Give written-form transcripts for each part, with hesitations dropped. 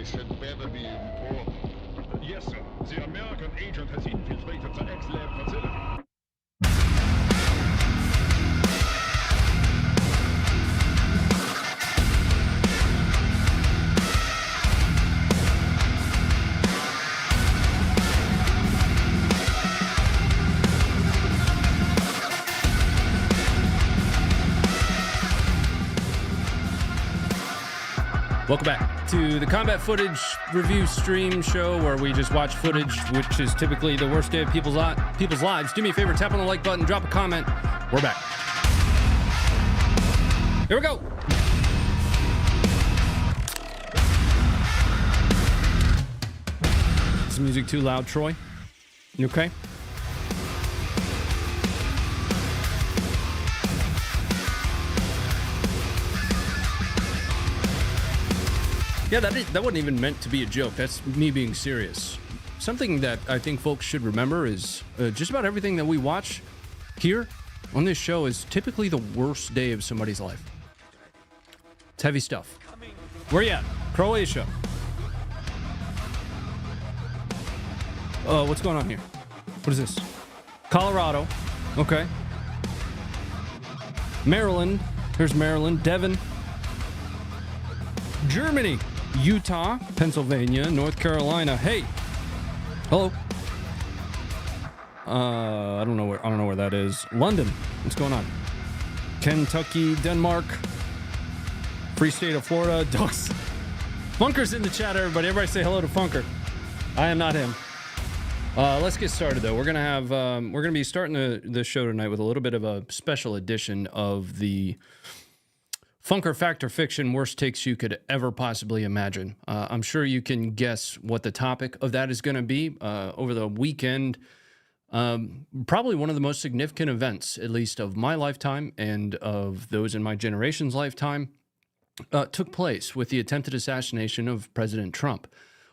This had better be important. Yes, sir. The American agent has infiltrated the X-Lab facility. Welcome back to the combat footage review stream show where we just watch footage, which is typically the worst day of people's lives. Do me a favor, tap on the like button, drop a comment. We're back. Here we go. Is the music too loud, Troy? You okay? Yeah, that wasn't even meant to be a joke. That's me being serious. Something that I think folks should remember is just about everything that we watch here on this show is typically the worst day of somebody's life. It's heavy stuff. Where you at? Croatia. What's going on here? What is this? Colorado. Okay. Maryland. Here's Maryland. Devon. Germany. Utah, Pennsylvania, North Carolina. Hey, hello. I don't know where that is. London. What's going on? Kentucky, Denmark, Free State of Florida. Dogs. Funker's in the chat, everybody. Everybody say hello to Funker. I am not him. Let's get started though. We're gonna be starting the show tonight with a little bit of a special edition of the Funker Fact or Fiction, worst takes you could ever possibly imagine. I'm sure you can guess what the topic of that is going to be. Over the weekend, probably one of the most significant events, at least of my lifetime and of those in my generation's lifetime, took place with the attempted assassination of President Trump.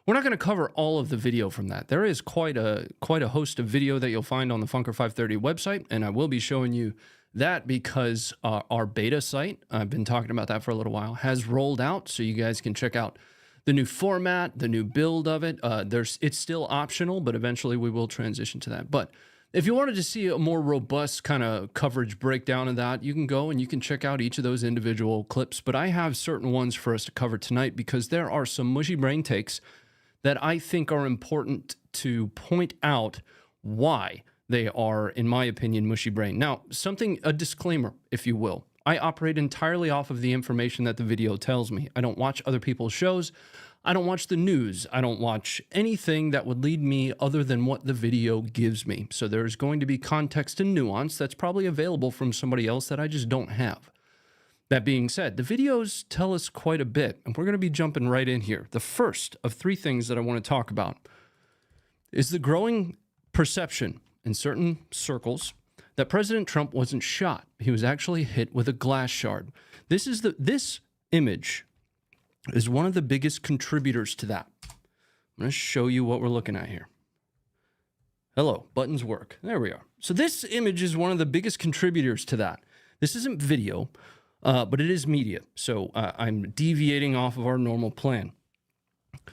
We're not going to cover all of the video from that. There is quite a host of video that you'll find on the Funker 530 website, and I will be showing you that because our beta site, I've been talking about that for a little while, has rolled out, so you guys can check out the new format, the new build of it. It's still optional, but eventually we will transition to that. But if you wanted to see a more robust kind of coverage breakdown of that, you can go and you can check out each of those individual clips. But I have certain ones for us to cover tonight because there are some mushy brain takes that I think are important to point out why they are, in my opinion, mushy brain. Now, a disclaimer, if you will. I operate entirely off of the information that the video tells me. I don't watch other people's shows. I don't watch the news. I don't watch anything that would lead me other than what the video gives me. So there's going to be context and nuance that's probably available from somebody else that I just don't have. That being said, the videos tell us quite a bit, and we're going to be jumping right in here. The first of three things that I want to talk about is the growing perception in certain circles that President Trump wasn't shot. He was actually hit with a glass shard. This image is one of the biggest contributors to that. I'm going to show you what we're looking at here. Hello, buttons work. There we are. So this image is one of the biggest contributors to that. This isn't video, but it is media. So I'm deviating off of our normal plan.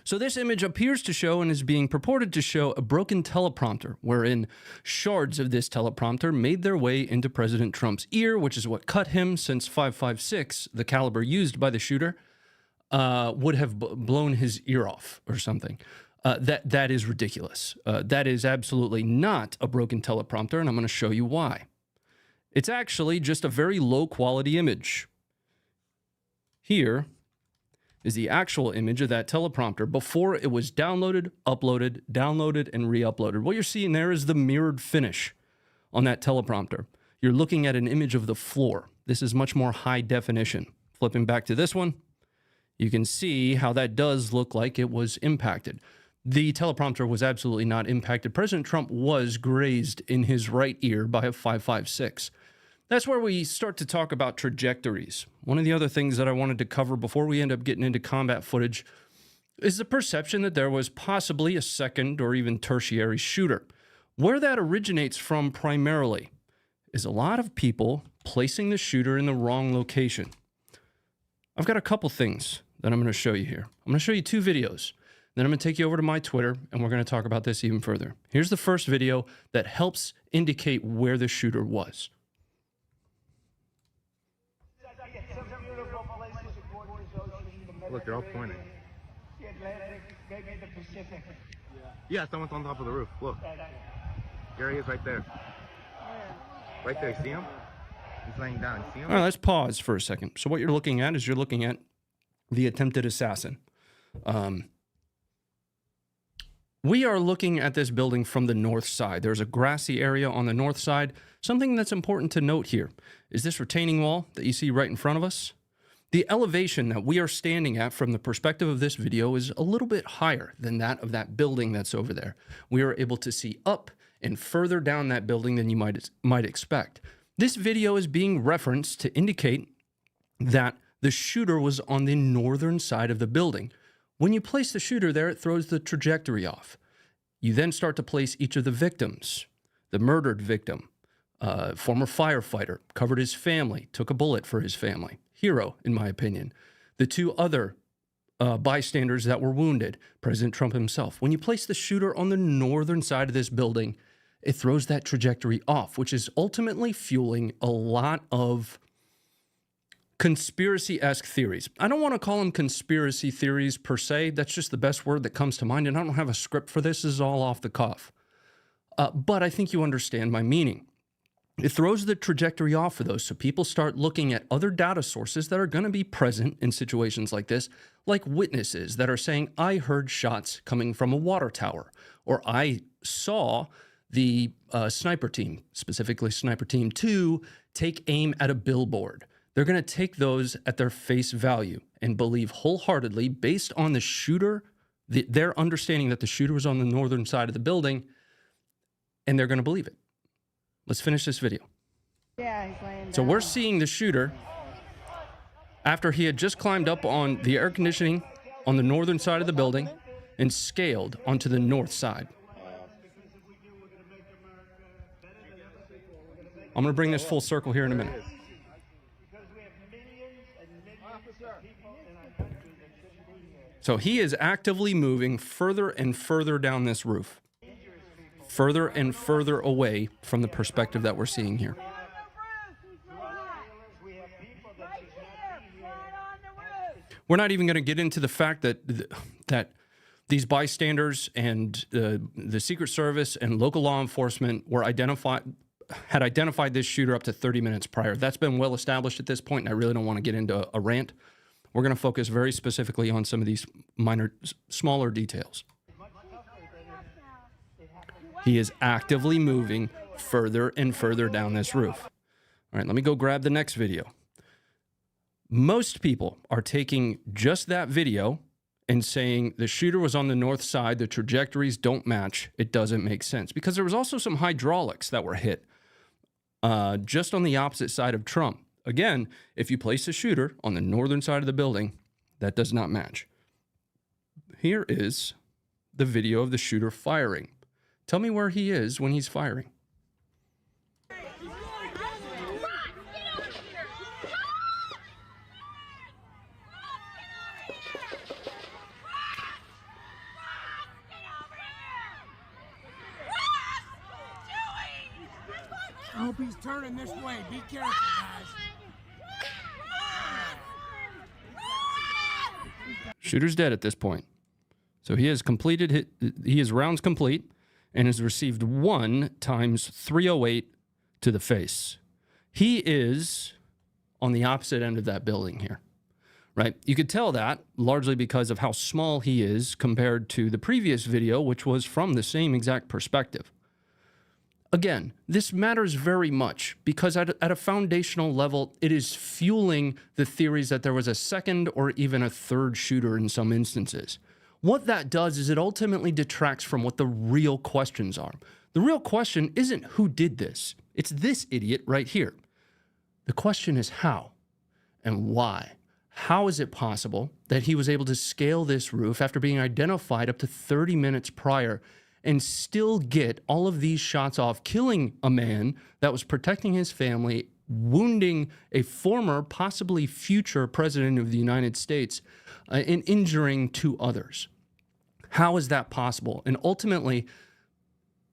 So this image appears to show and is being purported to show a broken teleprompter, wherein shards of this teleprompter made their way into President Trump's ear, which is what cut him, since .556, the caliber used by the shooter, would have blown his ear off or something. That is ridiculous. That is absolutely not a broken teleprompter, and I'm going to show you why. It's actually just a very low-quality image. Here is the actual image of that teleprompter before it was downloaded, uploaded, and re-uploaded. What you're seeing there is the mirrored finish on that teleprompter. You're looking at an image of the floor. This is much more high definition. Flipping back to this one, you can see how that does look like it was impacted. The teleprompter was absolutely not impacted. President Trump was grazed in his right ear by a .556. That's where we start to talk about trajectories. One of the other things that I wanted to cover before we end up getting into combat footage is the perception that there was possibly a second or even tertiary shooter. Where that originates from primarily is a lot of people placing the shooter in the wrong location. I've got a couple things that I'm going to show you here. I'm going to show you 2 videos. Then I'm going to take you over to my Twitter, and we're going to talk about this even further. Here's the first video that helps indicate where the shooter was. Look, they're all pointing. The Atlantic, maybe the Pacific. Yeah, someone's on top of the roof. Look. There he is right there. Right there, see him? He's laying down. See him? All right, let's pause for a second. So what you're looking at is you're looking at the attempted assassin. We are looking at this building from the north side. There's a grassy area on the north side. Something that's important to note here is this retaining wall that you see right in front of us. The elevation that we are standing at from the perspective of this video is a little bit higher than that of that building that's over there. We are able to see up and further down that building than you might expect. This video is being referenced to indicate that the shooter was on the northern side of the building. When you place the shooter there, it throws the trajectory off. You then start to place each of the victims. The murdered victim, former firefighter, covered his family, took a bullet for his family. Hero, in my opinion. The 2 other bystanders that were wounded, President Trump himself. When you place the shooter on the northern side of this building, it throws that trajectory off, which is ultimately fueling a lot of conspiracy-esque theories. I don't want to call them conspiracy theories per se. That's just the best word that comes to mind, and I don't have a script for this. This is all off the cuff. But I think you understand my meaning. It throws the trajectory off for those, so people start looking at other data sources that are going to be present in situations like this, like witnesses that are saying, I heard shots coming from a water tower, or I saw the sniper team, specifically Sniper Team 2, take aim at a billboard. They're going to take those at their face value and believe wholeheartedly, based on the shooter, their understanding that the shooter was on the northern side of the building, and they're going to believe it. Let's finish this video. Yeah, he's laying down. So we're seeing the shooter after he had just climbed up on the air conditioning on the northern side of the building and scaled onto the north side. I'm going to bring this full circle here in a minute. So he is actively moving further and further down this roof, further and further away from the perspective that we're seeing here. We're not even going to get into the fact that these bystanders and the Secret Service and local law enforcement had identified this shooter up to 30 minutes prior. That's been well established at this point, and I really don't want to get into a rant. We're going to focus very specifically on some of these smaller details. He is actively moving further and further down this roof. All right, let me go grab the next video. Most people are taking just that video and saying the shooter was on the north side, the trajectories don't match, it doesn't make sense. Because there was also some hydraulics that were hit just on the opposite side of Trump. Again, if you place a shooter on the northern side of the building, that does not match. Here is the video of the shooter firing. Tell me where he is when he's firing. I hope he's turning this way. Be careful, guys. Shooter's dead at this point. So he has completed, he is rounds complete and has received 1 times 308 to the face. He is on the opposite end of that building here, right? You could tell that largely because of how small he is compared to the previous video, which was from the same exact perspective. Again, this matters very much because at a foundational level, it is fueling the theories that there was a second or even a third shooter in some instances. What that does is it ultimately detracts from what the real questions are. The real question isn't who did this. It's this idiot right here. The question is how and why. How is it possible that he was able to scale this roof after being identified up to 30 minutes prior and still get all of these shots off, killing a man that was protecting his family, wounding a former, possibly future president of the United States, and injuring two others. How is that possible? And ultimately,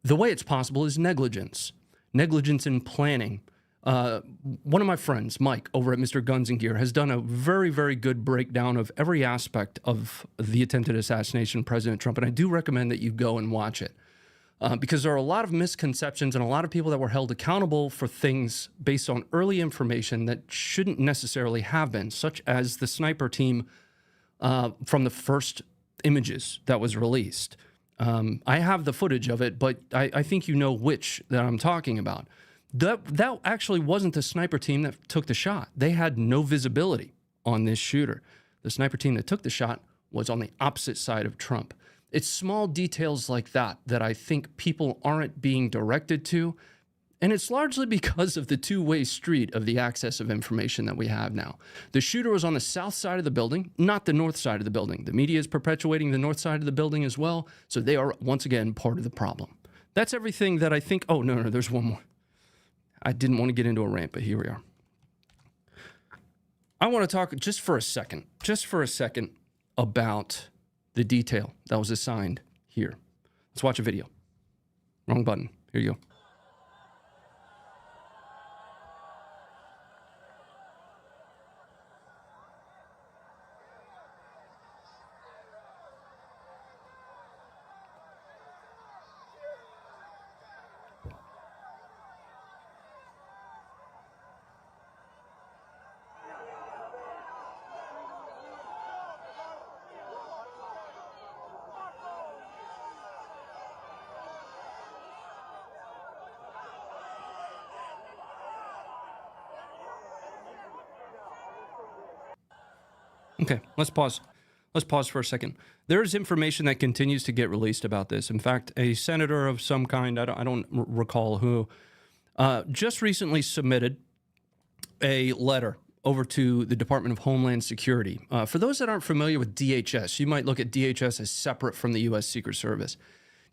the way it's possible is negligence in planning. One of my friends, Mike, over at Mr. Guns and Gear, has done a very, very good breakdown of every aspect of the attempted assassination of President Trump, and I do recommend that you go and watch it. Because there are a lot of misconceptions and a lot of people that were held accountable for things based on early information that shouldn't necessarily have been, such as the sniper team from the first images that was released. I have the footage of it, but I think you know which that I'm talking about. That actually wasn't the sniper team that took the shot. They had no visibility on this shooter. The sniper team that took the shot was on the opposite side of Trump. It's small details like that that I think people aren't being directed to, and it's largely because of the two-way street of the access of information that we have now. The shooter was on the south side of the building, not the north side of the building. The media is perpetuating the north side of the building as well, so they are, once again, part of the problem. That's everything that I think... Oh, no, there's one more. I didn't want to get into a rant, but here we are. I want to talk just for a second about the detail that was assigned here. Let's watch a video. Wrong button. Here you go. Okay, let's pause. Let's pause for a second. There is information that continues to get released about this. In fact, a senator of some kind, I don't recall who, just recently submitted a letter over to the Department of Homeland Security. For those that aren't familiar with DHS, you might look at DHS as separate from the U.S. Secret Service.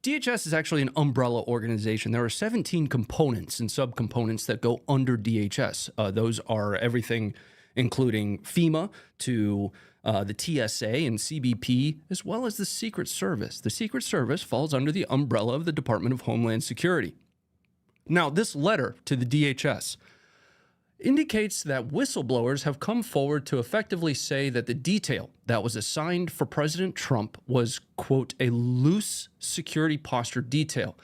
DHS is actually an umbrella organization. There are 17 components and subcomponents that go under DHS. Those are everything including FEMA to the TSA and CBP, as well as the Secret Service. The Secret Service falls under the umbrella of the Department of Homeland Security. Now, this letter to the DHS indicates that whistleblowers have come forward to effectively say that the detail that was assigned for President Trump was, quote, a loose security posture detail.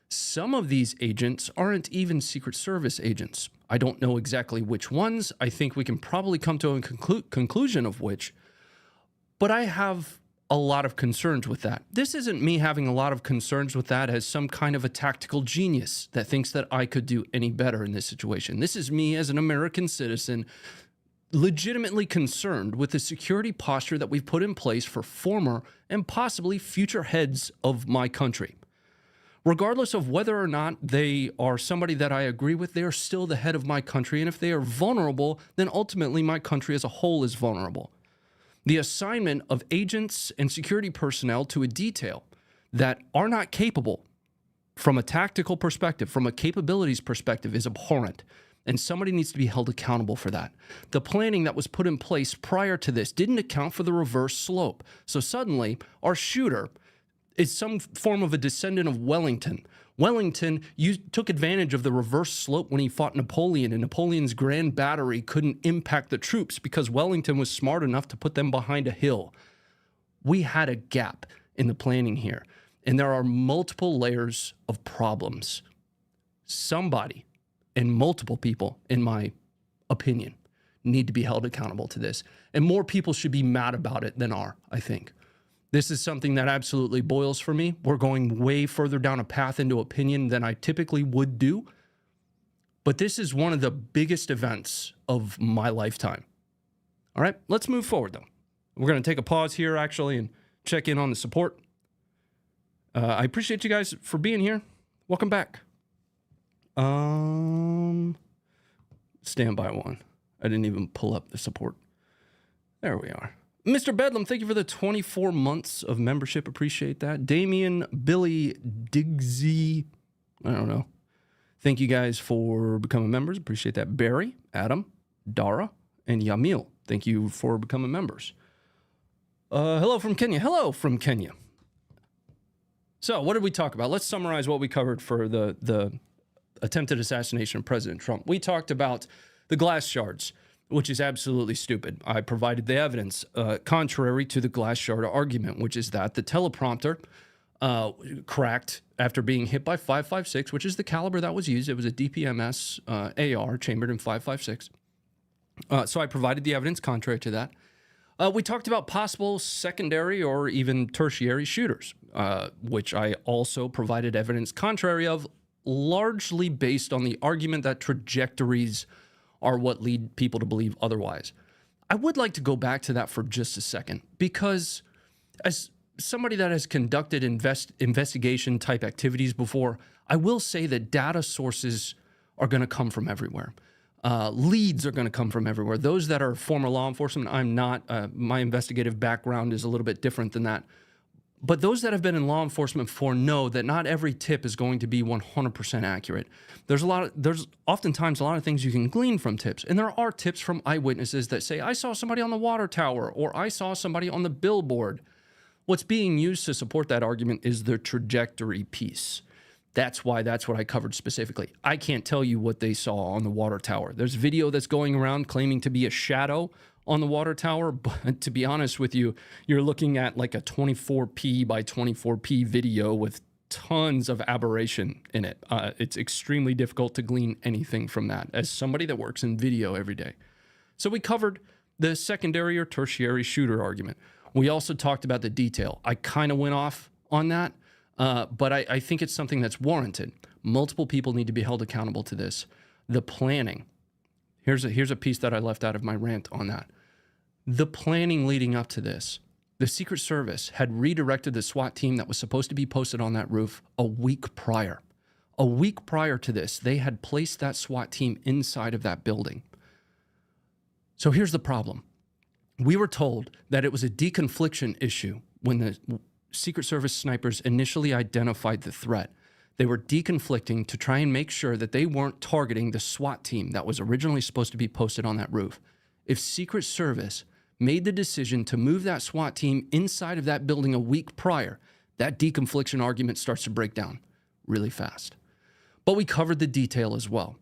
Some of these agents aren't even Secret Service agents. I don't know exactly which ones. I think we can probably come to a conclusion of which, but I have a lot of concerns with that. This isn't me having a lot of concerns with that as some kind of a tactical genius that thinks that I could do any better in this situation. This is me as an American citizen legitimately concerned with the security posture that we've put in place for former and possibly future heads of my country. Regardless of whether or not they are somebody that I agree with, they are still the head of my country. And if they are vulnerable, then ultimately my country as a whole is vulnerable. The assignment of agents and security personnel to a detail that are not capable from a tactical perspective, from a capabilities perspective, is abhorrent. And somebody needs to be held accountable for that. The planning that was put in place prior to this didn't account for the reverse slope. So suddenly, our shooter is some form of a descendant of Wellington. Wellington took advantage of the reverse slope when he fought Napoleon, and Napoleon's grand battery couldn't impact the troops because Wellington was smart enough to put them behind a hill. We had a gap in the planning here, and there are multiple layers of problems. Somebody, and multiple people, in my opinion, need to be held accountable to this. And more people should be mad about it than are, I think. This is something that absolutely boils for me. We're going way further down a path into opinion than I typically would do. But this is one of the biggest events of my lifetime. All right, let's move forward, though. We're going to take a pause here, actually, and check in on the support. I appreciate you guys for being here. Welcome back. Standby one. I didn't even pull up the support. There we are. Mr. Bedlam, thank you for the 24 months of membership. Appreciate that. Damien, Billy, Diggsy, I don't know. Thank you guys for becoming members. Appreciate that. Barry, Adam, Dara, and Yamil, thank you for becoming members. Hello from Kenya. Hello from Kenya. So, what did we talk about? Let's summarize what we covered for the attempted assassination of President Trump. We talked about the glass shards, which is absolutely stupid. I provided the evidence contrary to the glass shard argument, which is that the teleprompter cracked after being hit by 5.56, which is the caliber that was used. It was a DPMS AR chambered in 5.56. So I provided the evidence contrary to that. We talked about possible secondary or even tertiary shooters, which I also provided evidence contrary of, largely based on the argument that trajectories are what lead people to believe otherwise. I would like to go back to that for just a second, because as somebody that has conducted investigation type activities before, I will say that data sources are going to come from everywhere. Leads are going to come from everywhere. Those that are former law enforcement, I'm not. My investigative background is a little bit different than that. But those that have been in law enforcement before know that not every tip is going to be 100% accurate. There's oftentimes a lot of things you can glean from tips. And there are tips from eyewitnesses that say, I saw somebody on the water tower, or I saw somebody on the billboard. What's being used to support that argument is the trajectory piece. That's why that's what I covered specifically. I can't tell you what they saw on the water tower. There's video that's going around claiming to be a shadow on the water tower, but to be honest with you, you're looking at like a 24p by 24p video with tons of aberration in it. It's extremely difficult to glean anything from that as somebody that works in video every day. So we covered the secondary or tertiary shooter argument. We also talked about the detail. I kind of went off on that. But I think it's something that's warranted. Multiple people need to be held accountable to this. The planning. Here's a piece that I left out of my rant on that. The planning leading up to this. The Secret Service had redirected the SWAT team that was supposed to be posted on that roof a week prior. A week prior to this, they had placed that SWAT team inside of that building. So here's the problem. We were told that it was a deconfliction issue when the Secret Service snipers initially identified the threat. They were deconflicting to try and make sure that they weren't targeting the SWAT team that was originally supposed to be posted on that roof. If Secret Service made the decision to move that SWAT team inside of that building a week prior, that deconfliction argument starts to break down really fast. But we covered the detail as well.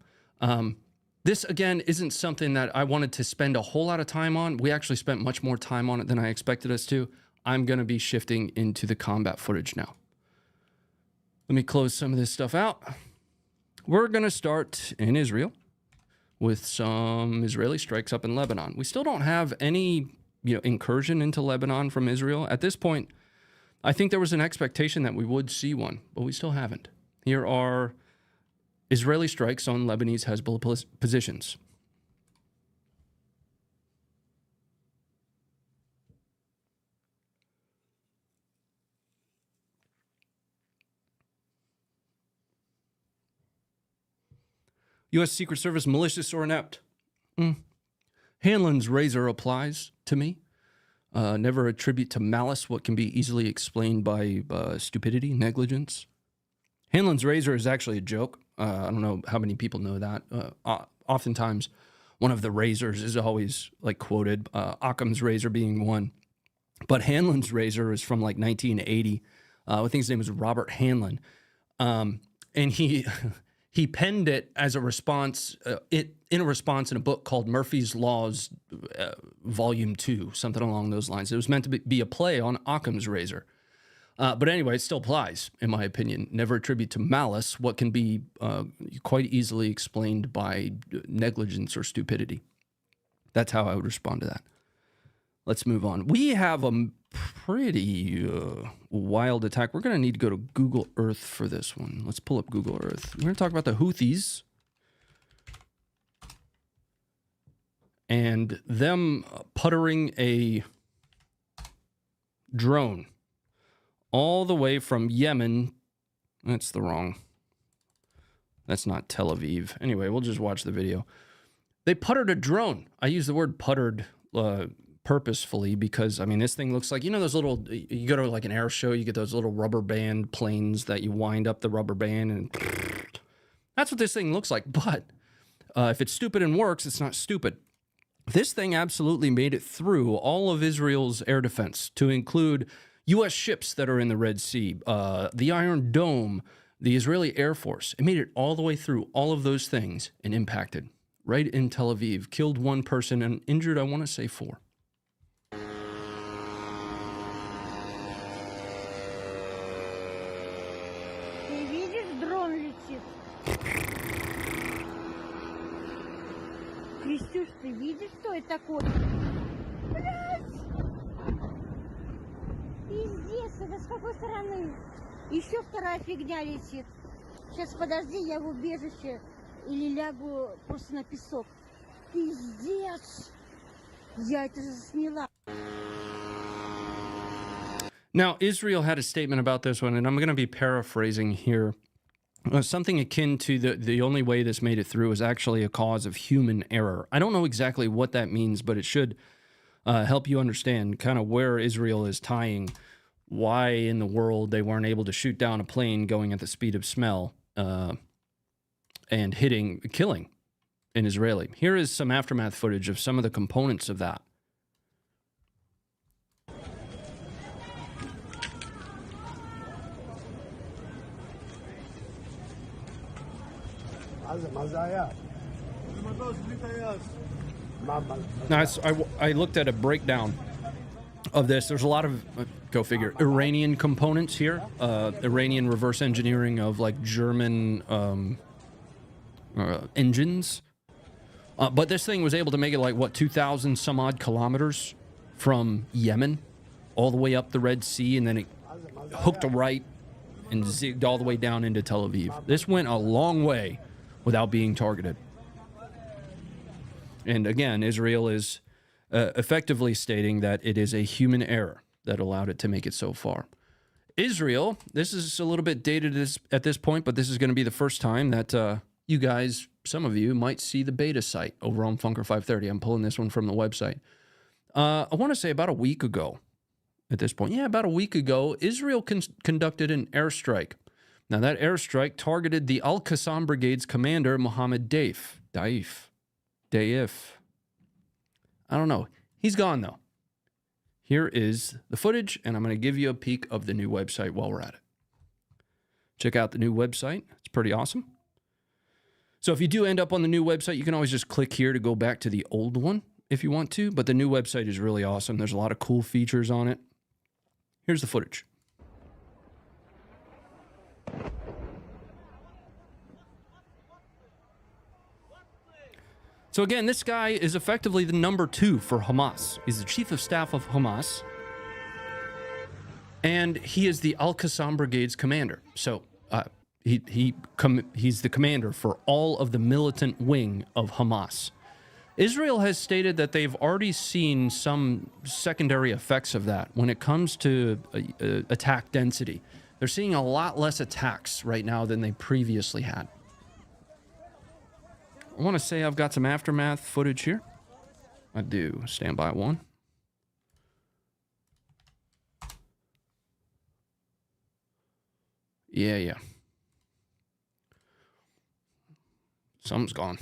This, again, isn't something that I wanted to spend a whole lot of time on. We actually spent much more time on it than I expected us to. I'm going to be shifting into the combat footage now. Let me close some of this stuff out. We're going to start in Israel with some Israeli strikes up in Lebanon. We still don't have any, incursion into Lebanon from Israel. At this point, I think there was an expectation that we would see one, but we still haven't. Here are Israeli strikes on Lebanese Hezbollah positions. U.S. Secret Service malicious or inept? Hanlon's razor applies to me. Never attribute to malice what can be easily explained by stupidity, negligence. Hanlon's razor is actually a joke. I don't know how many people know that. Oftentimes, one of the razors is always quoted, Occam's razor being one. But Hanlon's razor is from 1980. I think his name was Robert Hanlon. And he penned it as a response, in a book called Murphy's Laws, Volume 2, something along those lines. It was meant to be a play on Occam's razor. But anyway, it still applies, in my opinion. Never attribute to malice what can be quite easily explained by negligence or stupidity. That's how I would respond to that. Let's move on. We have a pretty wild attack. We're going to need to go to Google Earth for this one. Let's pull up Google Earth. We're going to talk about the Houthis and them puttering a drone all the way from Yemen. That's not Tel Aviv. Anyway, we'll just watch the video. They puttered a drone. I use the word puttered purposefully because, this thing looks like, those little, you go to an air show, you get those little rubber band planes that you wind up the rubber band and that's what this thing looks like. But if it's stupid and works, it's not stupid. This thing absolutely made it through all of Israel's air defense, to include U.S. ships that are in the Red Sea, the Iron Dome, the Israeli Air Force. It made it all the way through all of those things and impacted right in Tel Aviv. Killed 1 person and injured, I want to say 4. Ты видишь, дрон летит? Крестюш, ты видишь, что это такое? Блядь! Пиздец, это с какой стороны? Еще вторая фигня летит. Сейчас подожди, я в убежище или лягу просто на песок. Пиздец! Я это засняла. Now, Israel had a statement about this one, and I'm going to be paraphrasing here. Something akin to the only way this made it through is actually a cause of human error. I don't know exactly what that means, but it should help you understand kind of where Israel is tying why in the world they weren't able to shoot down a plane going at the speed of smell and killing an Israeli. Here is some aftermath footage of some of the components of that. Now, I looked at a breakdown of this. There's a lot of, go figure, Iranian components here. Iranian reverse engineering of like German engines. But this thing was able to make it like, what, 2,000 some odd kilometers from Yemen all the way up the Red Sea, and then it hooked a right and zigged all the way down into Tel Aviv. This went a long way without being targeted. And again, Israel is effectively stating that it is a human error that allowed it to make it so far. Israel, this is a little bit dated at this point, but this is going to be the first time that you guys, some of you, might see the beta site over on Funker 530. I'm pulling this one from the website. I want to say about a week ago at this point. Yeah, about a week ago, Israel conducted an airstrike. Now, that airstrike targeted the Al-Qassam Brigade's commander, Mohammed Daif. I don't know. He's gone, though. Here is the footage, and I'm going to give you a peek of the new website while we're at it. Check out the new website. It's pretty awesome. So if you do end up on the new website, you can always just click here to go back to the old one if you want to, but the new website is really awesome. There's a lot of cool features on it. Here's the footage. So again, this guy is effectively the number 2 for Hamas. He's the chief of staff of Hamas. And he is the Al-Qassam Brigade's commander. So he's the commander for all of the militant wing of Hamas. Israel has stated that they've already seen some secondary effects of that when it comes to attack density. They're seeing a lot less attacks right now than they previously had. I want to say I've got some aftermath footage here. I do. Stand by one. Yeah. Something's gone.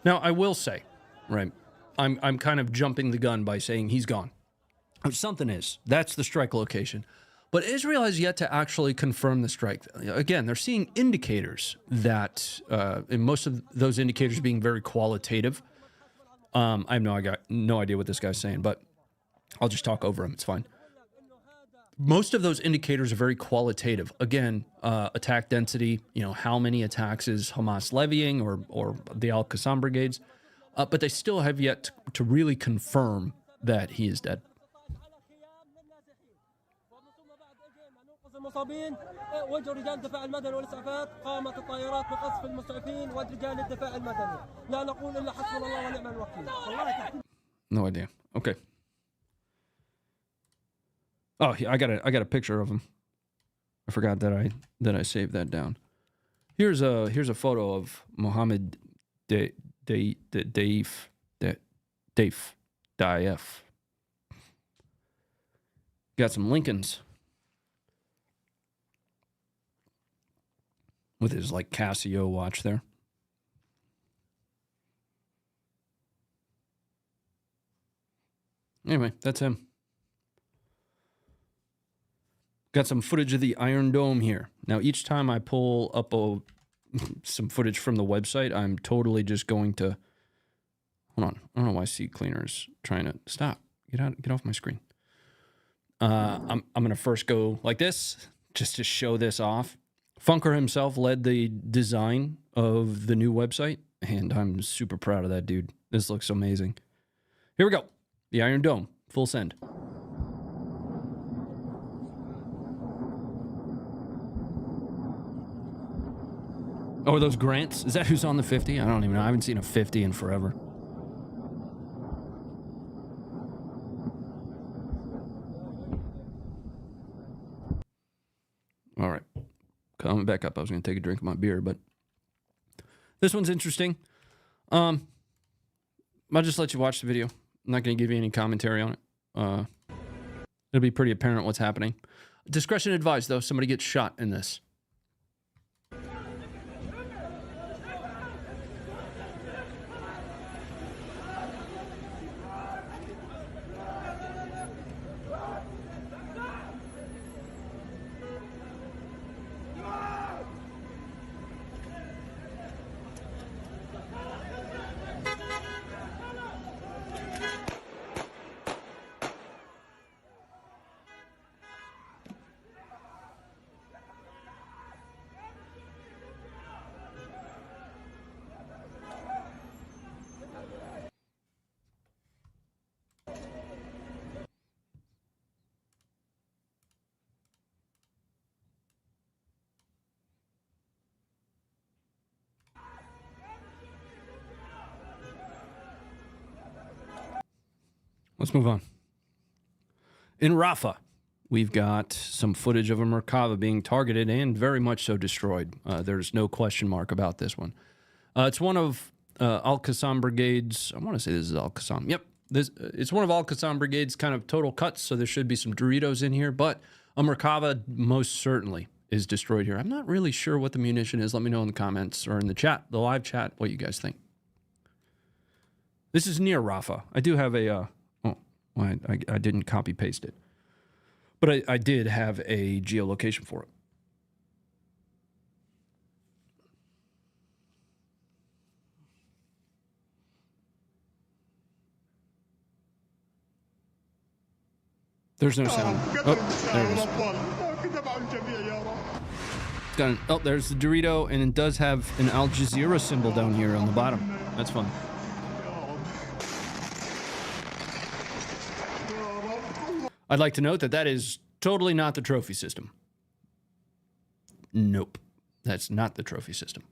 Now, I will say, right, I'm kind of jumping the gun by saying he's gone. Something is. That's the strike location. But Israel has yet to actually confirm the strike. Again, they're seeing indicators that, and most of those indicators being very qualitative. I got no idea what this guy's saying, but I'll just talk over him. It's fine. Most of those indicators are very qualitative. Again, attack density, how many attacks is Hamas levying or the Al-Qassam brigades. But they still have yet to really confirm that he is dead. No idea. Okay. Oh, I got a picture of him. I forgot that I saved that down. Here's a photo of Mohammed Daif. Got some Lincolns with his like Casio watch there. Anyway, that's him. Got some footage of the Iron Dome here. Now, each time I pull up some footage from the website, I'm totally just going to... Hold on. I don't know why Seat Cleaner is trying to... Stop. Get off my screen. I'm going to first go like this, just to show this off. Funker himself led the design of the new website, and I'm super proud of that dude. This looks amazing. Here we go. The Iron Dome. Full send. Oh, are those grants? Is that who's on the 50? I don't even know. I haven't seen a 50 in forever. All right. Coming back up. I was going to take a drink of my beer, but this one's interesting. I'll just let you watch the video. I'm not going to give you any commentary on it. It'll be pretty apparent what's happening. Discretion advised, though. Somebody gets shot in this. Let's move on. In Rafah, we've got some footage of a Merkava being targeted and very much so destroyed. There's no question mark about this one. It's one of Al-Qassam Brigade's, I want to say this is Al-Qassam. Yep. It's one of Al-Qassam Brigade's kind of total cuts, so there should be some Doritos in here, but a Merkava most certainly is destroyed here. I'm not really sure what the munition is. Let me know in the comments or in the chat, the live chat, what you guys think. This is near Rafah. I do have a... I didn't copy paste it, but I did have a geolocation for it. There's no sound. Oh, there it is. Oh, there's the Dorito, and it does have an Al Jazeera symbol down here on the bottom. That's fun. I'd like to note that that is totally not the trophy system. Nope. That's not the trophy system.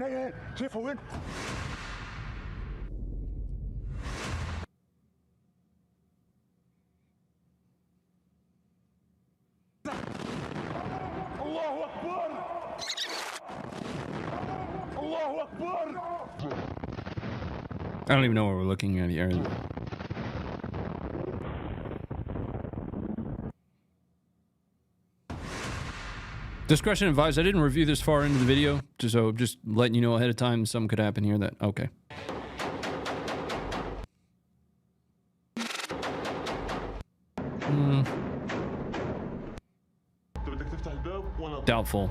هي شايفه وين؟ الله أكبر الله أكبر. I don't even know where we're looking at here. Discretion advised. I didn't review this far into the video, so just letting you know ahead of time something could happen here that... Okay. Doubtful.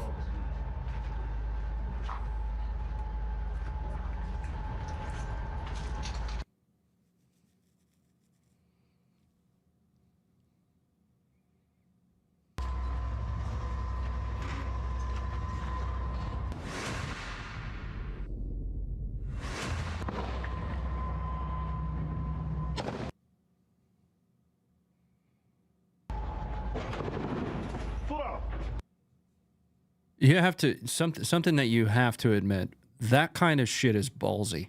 You have to something that you have to admit. That kind of shit is ballsy.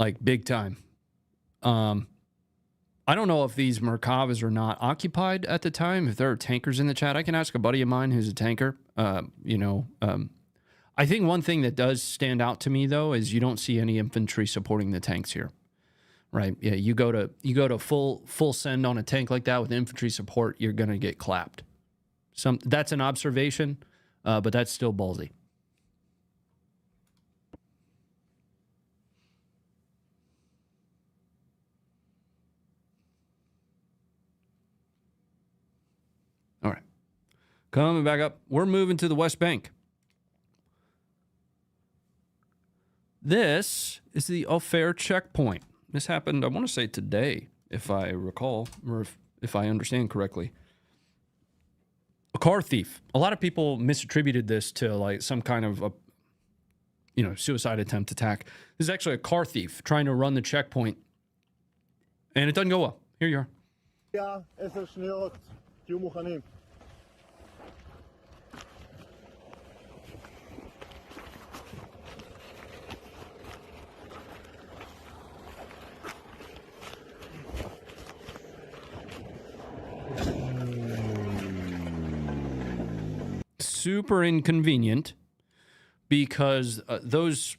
Like big time. I don't know if these Merkavas are not occupied at the time. If there are tankers in the chat, I can ask a buddy of mine who's a tanker. I think one thing that does stand out to me though is you don't see any infantry supporting the tanks here. Right? Yeah, you go to full send on a tank like that with infantry support, you're gonna get clapped. That's an observation, but that's still ballsy. All right, coming back up. We're moving to the West Bank. This is the Ophir checkpoint. This happened, I want to say today, if I recall, or if I understand correctly. A car thief. A lot of people misattributed this to like some kind of a, suicide attempt attack. This is actually a car thief trying to run the checkpoint, and it doesn't go well. Here you are. Super inconvenient because those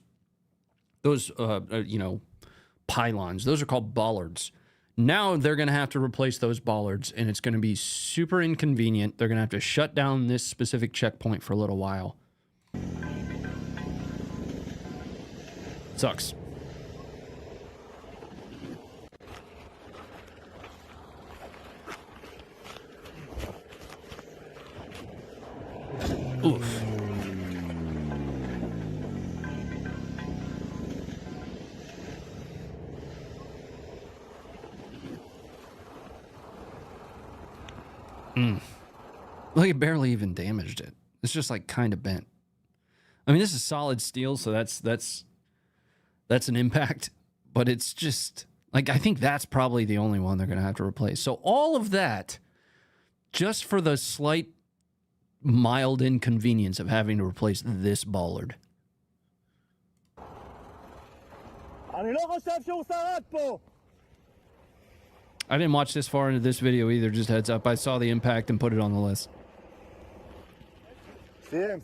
pylons, those are called bollards. Now they're going to have to replace those bollards, and it's going to be super inconvenient. They're going to have to shut down this specific checkpoint for a little while. Sucks. Oof. Look, it barely even damaged it. It's just like kind of bent. I mean, this is solid steel, so that's an impact, but it's just like, I think that's probably the only one they're going to have to replace. So all of that just for the slight mild inconvenience of having to replace this bollard. I didn't watch this far into this video either, just heads up. I saw the impact and put it on the list. I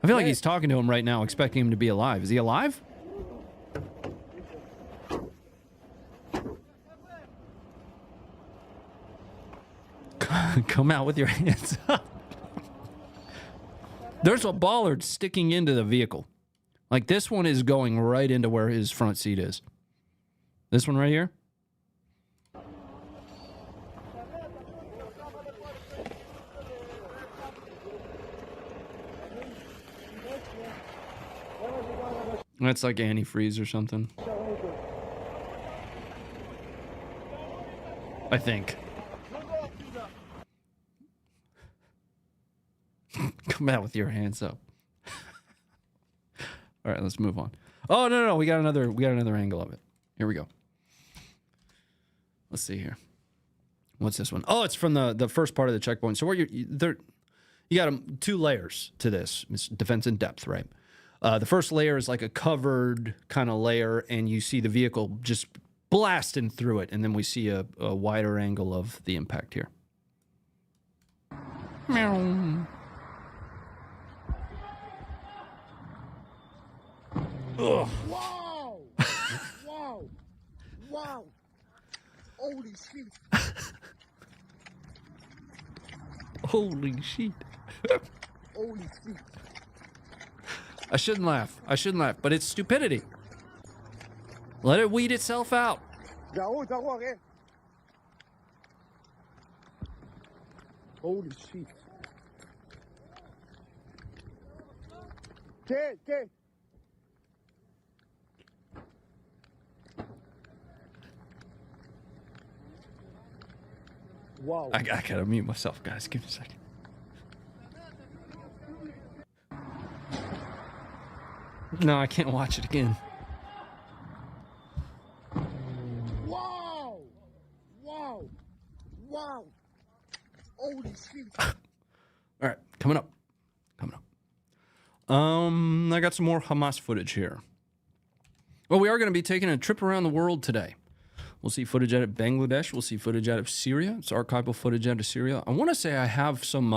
feel like he's talking to him right now, expecting him to be alive. Is he alive? Come out with your hands up. There's a bollard sticking into the vehicle. Like this one is going right into where his front seat is. This one right here. That's like antifreeze or something. I think. Come out with your hands up. All right, let's move on. Oh, no, we got another angle of it. Here we go. Let's see here. What's this one? Oh, it's from the first part of the checkpoint. So where you got two layers to this. It's defense in depth, right? The first layer is like a covered kind of layer, and you see the vehicle just blasting through it, and then we see a wider angle of the impact here. Meow. Ugh. Wow! Wow! Wow! Holy shit! Holy shit! Holy shit! I shouldn't laugh, but it's stupidity. Let it weed itself out. Holy shit! Wow. I gotta mute myself, guys. Give me a second. No, I can't watch it again. Wow! Wow! Wow! Holy shit! All right. I got some more Hamas footage here. Well, we are going to be taking a trip around the world today. We'll see footage out of Bangladesh. We'll see footage out of Syria. It's archival footage out of Syria. I want to say I have some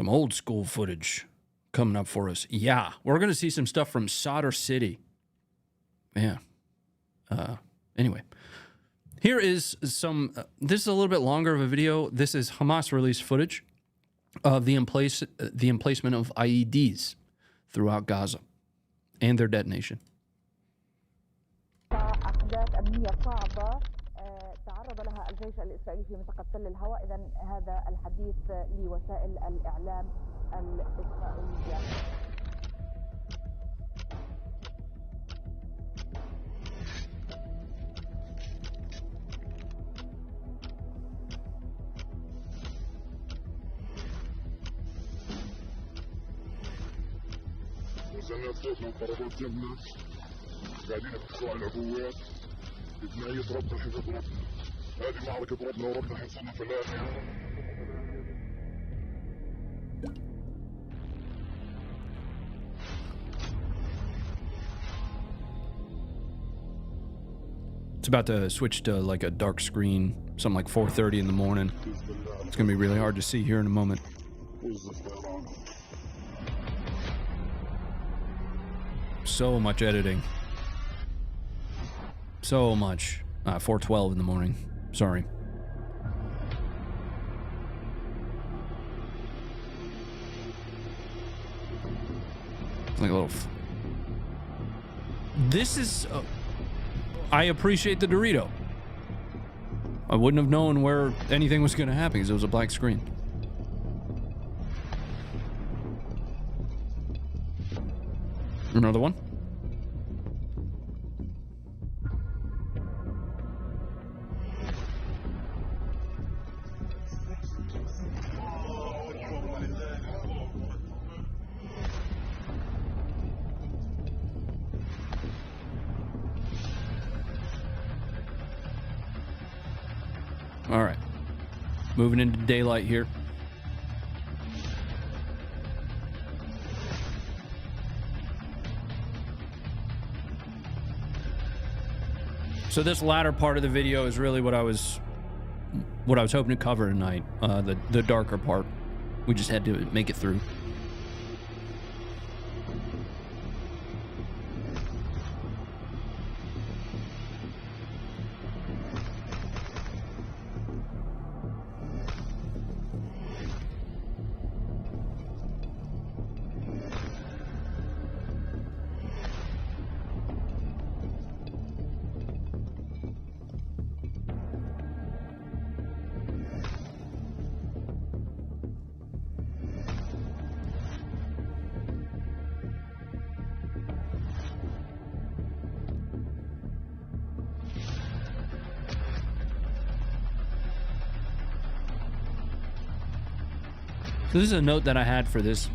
old school footage coming up for us. Yeah, we're going to see some stuff from Sadr City. Yeah. Anyway, here is some. This is a little bit longer of a video. This is Hamas released footage of the emplacement of IEDs throughout Gaza and their detonation. أحداث أمنية صعبة تعرض لها الجيش الإسرائيلي في منطقة تل الهواء. إذن هذا الحديث لوسائل الإعلام الإسرائيلية. وسمعنا صوت من قرارات جنبنا قاعدين يفتحوا على العبوات بثناية ربنا حفظ ربنا. هذه معركة ربنا وربنا حيصلنا في الآخر. It's about to switch to like a dark screen, something like 4:30 in the morning. It's going to be really hard to see here in a moment. So much editing. So much. 4:12 in the morning. Sorry. Like a little... This is... I appreciate the Dorito. I wouldn't have known where anything was going to happen because it was a black screen. Another one. All right. Moving into daylight here. So this latter part of the video is really what I was hoping to cover tonight. The darker part. We just had to make it through. So this is a note that I had for this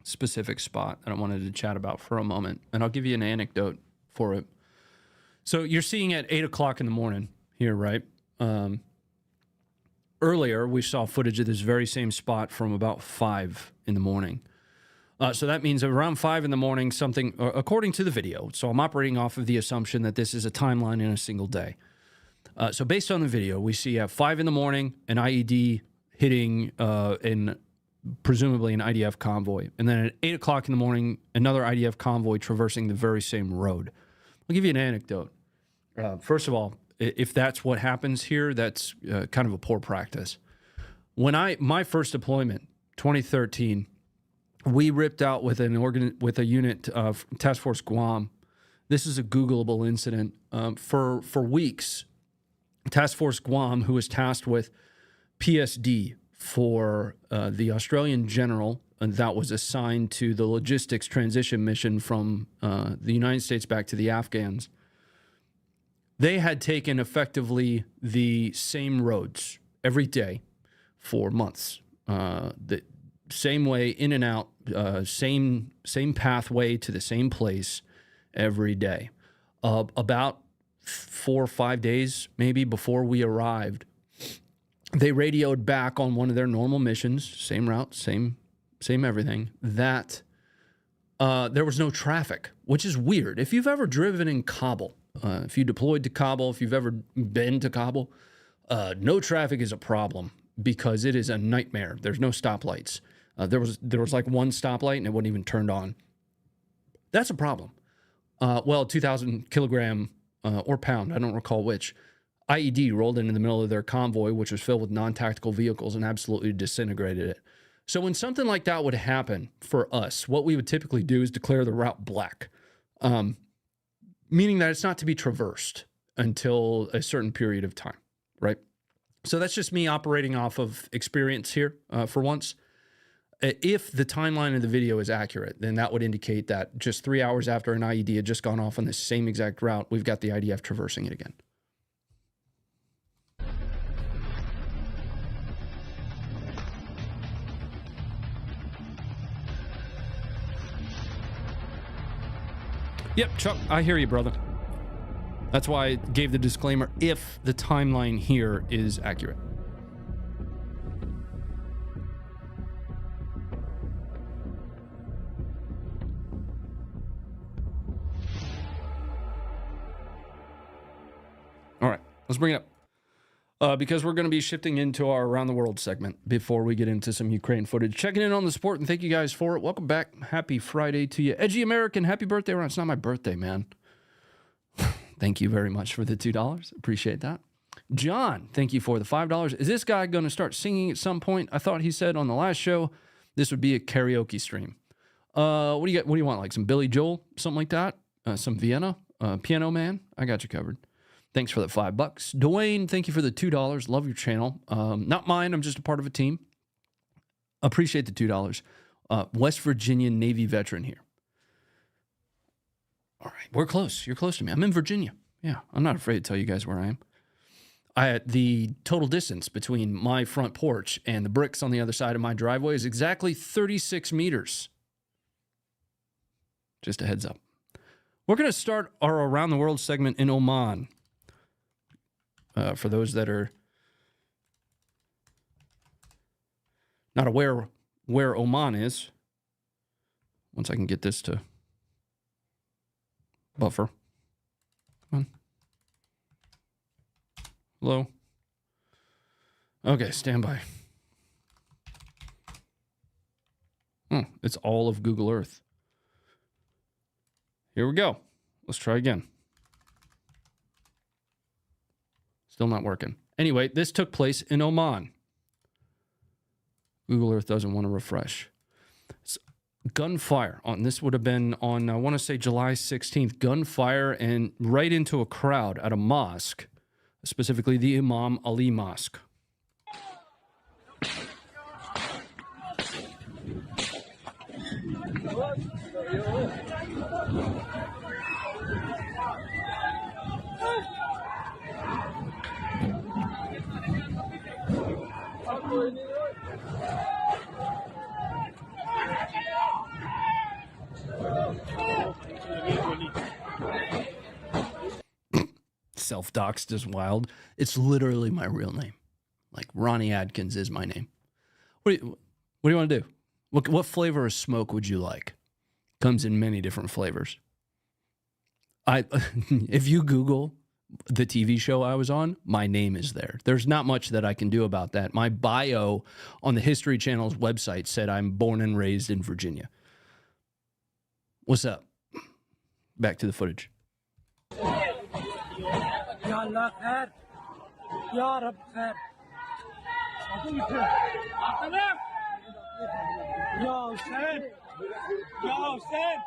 specific spot that I wanted to chat about for a moment, and I'll give you an anecdote for it. So you're seeing at 8 o'clock in the morning here, right? Earlier, we saw footage of this very same spot from about 5 in the morning. So that means around 5 in the morning, something, according to the video, so I'm operating off of the assumption that this is a timeline in a single day. So based on the video, we see at 5 in the morning, an IED hitting presumably an IDF convoy. And then at 8 o'clock in the morning, another IDF convoy traversing the very same road. I'll give you an anecdote. First of all, if that's what happens here, that's kind of a poor practice. When my first deployment, 2013, we ripped out with a unit of Task Force Guam. This is a Googleable incident. For weeks, Task Force Guam, who was tasked with PSD for the Australian general that was assigned to the logistics transition mission from the United States back to the Afghans, they had taken effectively the same roads every day for months. The same way in and out, same pathway to the same place every day. About 4 or 5 days maybe before we arrived, they radioed back on one of their normal missions, same route, same same everything, that there was no traffic, which is weird. If you've ever driven in Kabul, if you deployed to Kabul, if you've ever been to Kabul, no traffic is a problem because it is a nightmare. There's no stoplights. There was like one stoplight and it wasn't even turned on. That's a problem. 2,000 kilogram or pound, I don't recall which, IED rolled into the middle of their convoy, which was filled with non-tactical vehicles, and absolutely disintegrated it. So when something like that would happen for us, what we would typically do is declare the route black, meaning that it's not to be traversed until a certain period of time, right? So that's just me operating off of experience here for once. If the timeline of the video is accurate, then that would indicate that just 3 hours after an IED had just gone off on the same exact route, we've got the IDF traversing it again. Yep, Chuck, I hear you, brother. That's why I gave the disclaimer, if the timeline here is accurate. All right, let's bring it up. Because we're going to be shifting into our Around the World segment before we get into some Ukraine footage. Checking in on the support, and thank you guys for it. Welcome back. Happy Friday to you. Edgy American, happy birthday. It's not my birthday, man. Thank you very much for the $2. Appreciate that. John, thank you for the $5. Is this guy going to start singing at some point? I thought he said on the last show this would be a karaoke stream. What do you want? Like some Billy Joel, something like that? Some Vienna? Piano Man? I got you covered. Thanks for the $5. Dwayne, thank you for the $2. Love your channel. Not mine. I'm just a part of a team. Appreciate the $2. West Virginia Navy veteran here. All right, we're close. You're close to me. I'm in Virginia. Yeah, I'm not afraid to tell you guys where I am. The total distance between my front porch and the bricks on the other side of my driveway is exactly 36 meters. Just a heads up. We're going to start our Around the World segment in Oman. For those that are not aware where Oman is, once I can get this to buffer. Come on. Hello? Okay, stand by. It's all of Google Earth. Here we go. Let's try again. Still not working. Anyway, this took place in Oman. Google Earth doesn't want to refresh. It's gunfire on, this would have been on, I want to say July 16th, gunfire and right into a crowd at a mosque, specifically the Imam Ali Mosque. Self-doxed is wild. It's literally my real name. Like Ronnie Adkins is my name. What do you want to do? What flavor of smoke would you like? Comes in many different flavors. If you Google the TV show I was on, my name is there. There's not much that I can do about that. My bio on the History Channel's website said I'm born and raised in Virginia. What's up? Back to the footage. Yo, son. Yo, son.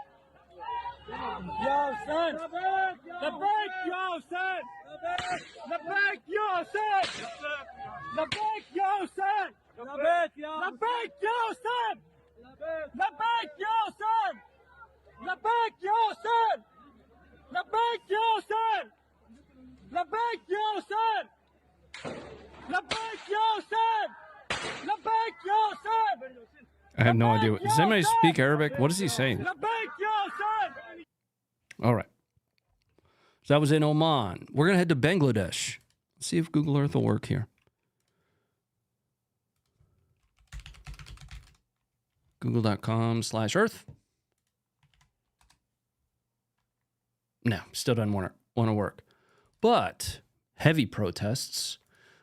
Yo, son. The bank, yo, son. The bank, yo, son. The bank, yo, son. The bank, yo, son. The bank, yo, son. The bank, yo, son. The bank, yo, son. The bank, yo, son. The bank, yo, son. The bank, yo, son. I have no idea. Does anybody speak Arabic? What is he saying? All right. So that was in Oman. We're going to head to Bangladesh. Let's see if Google Earth will work here. Google.com/Earth. No, still doesn't want to work. But heavy protests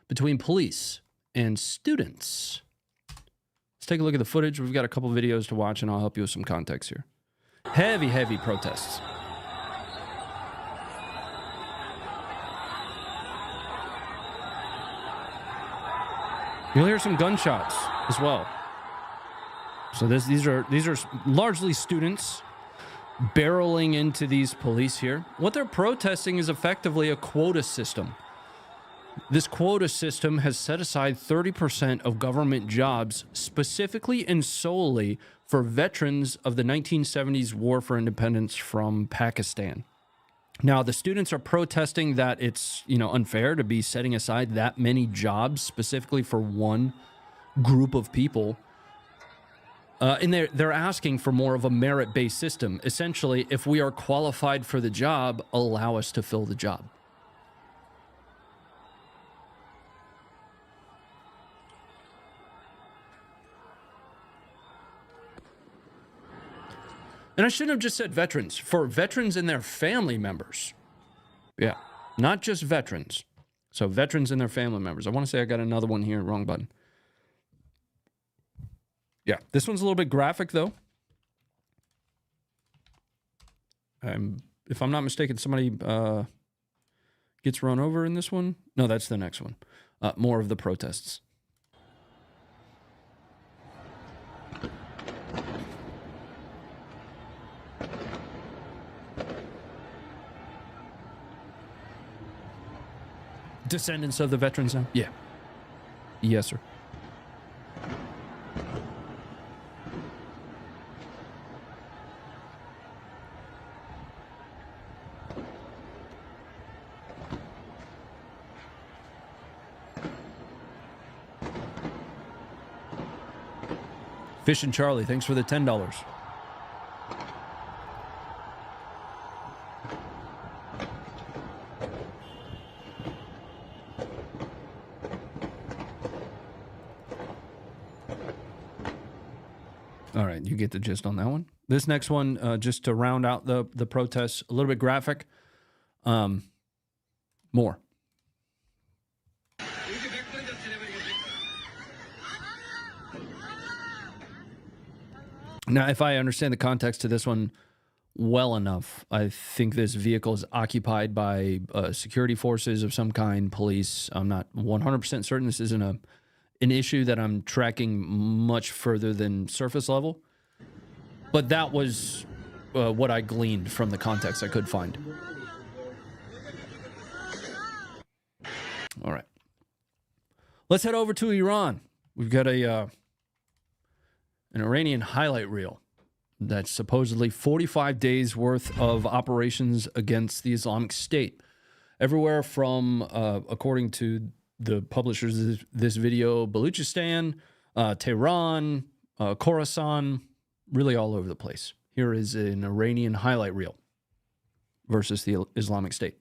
between police and students. Let's take a look at the footage. We've got a couple videos to watch, and I'll help you with some context here. Heavy protests. You'll hear some gunshots as well. So these are largely students barreling into these police here. What they're protesting is effectively a quota system. This quota system has set aside 30% of government jobs specifically and solely for veterans of the 1970s War for Independence from Pakistan. Now, the students are protesting that it's, unfair to be setting aside that many jobs specifically for one group of people. And they're asking for more of a merit-based system. Essentially, if we are qualified for the job, allow us to fill the job. And I shouldn't have just said veterans. For veterans and their family members. Yeah, not just veterans. So veterans and their family members. I want to say I got another one here. Wrong button. Yeah, this one's a little bit graphic, though. If I'm not mistaken, somebody gets run over in this one. No, that's the next one. More of the protests. Descendants of the veterans now? Yeah. Yes, sir. Fish and Charlie, thanks for the $10. All right, you get the gist on that one. This next one, just to round out the protests, a little bit graphic. More. Now, if I understand the context to this one well enough, I think this vehicle is occupied by security forces of some kind, police. I'm not 100% certain. This isn't an issue that I'm tracking much further than surface level. But that was what I gleaned from the context I could find. All right. Let's head over to Iran. We've got an Iranian highlight reel that's supposedly 45 days worth of operations against the Islamic State. Everywhere from, according to the publishers of this video, Baluchistan, Tehran, Khorasan, really all over the place. Here is an Iranian highlight reel versus the Islamic State.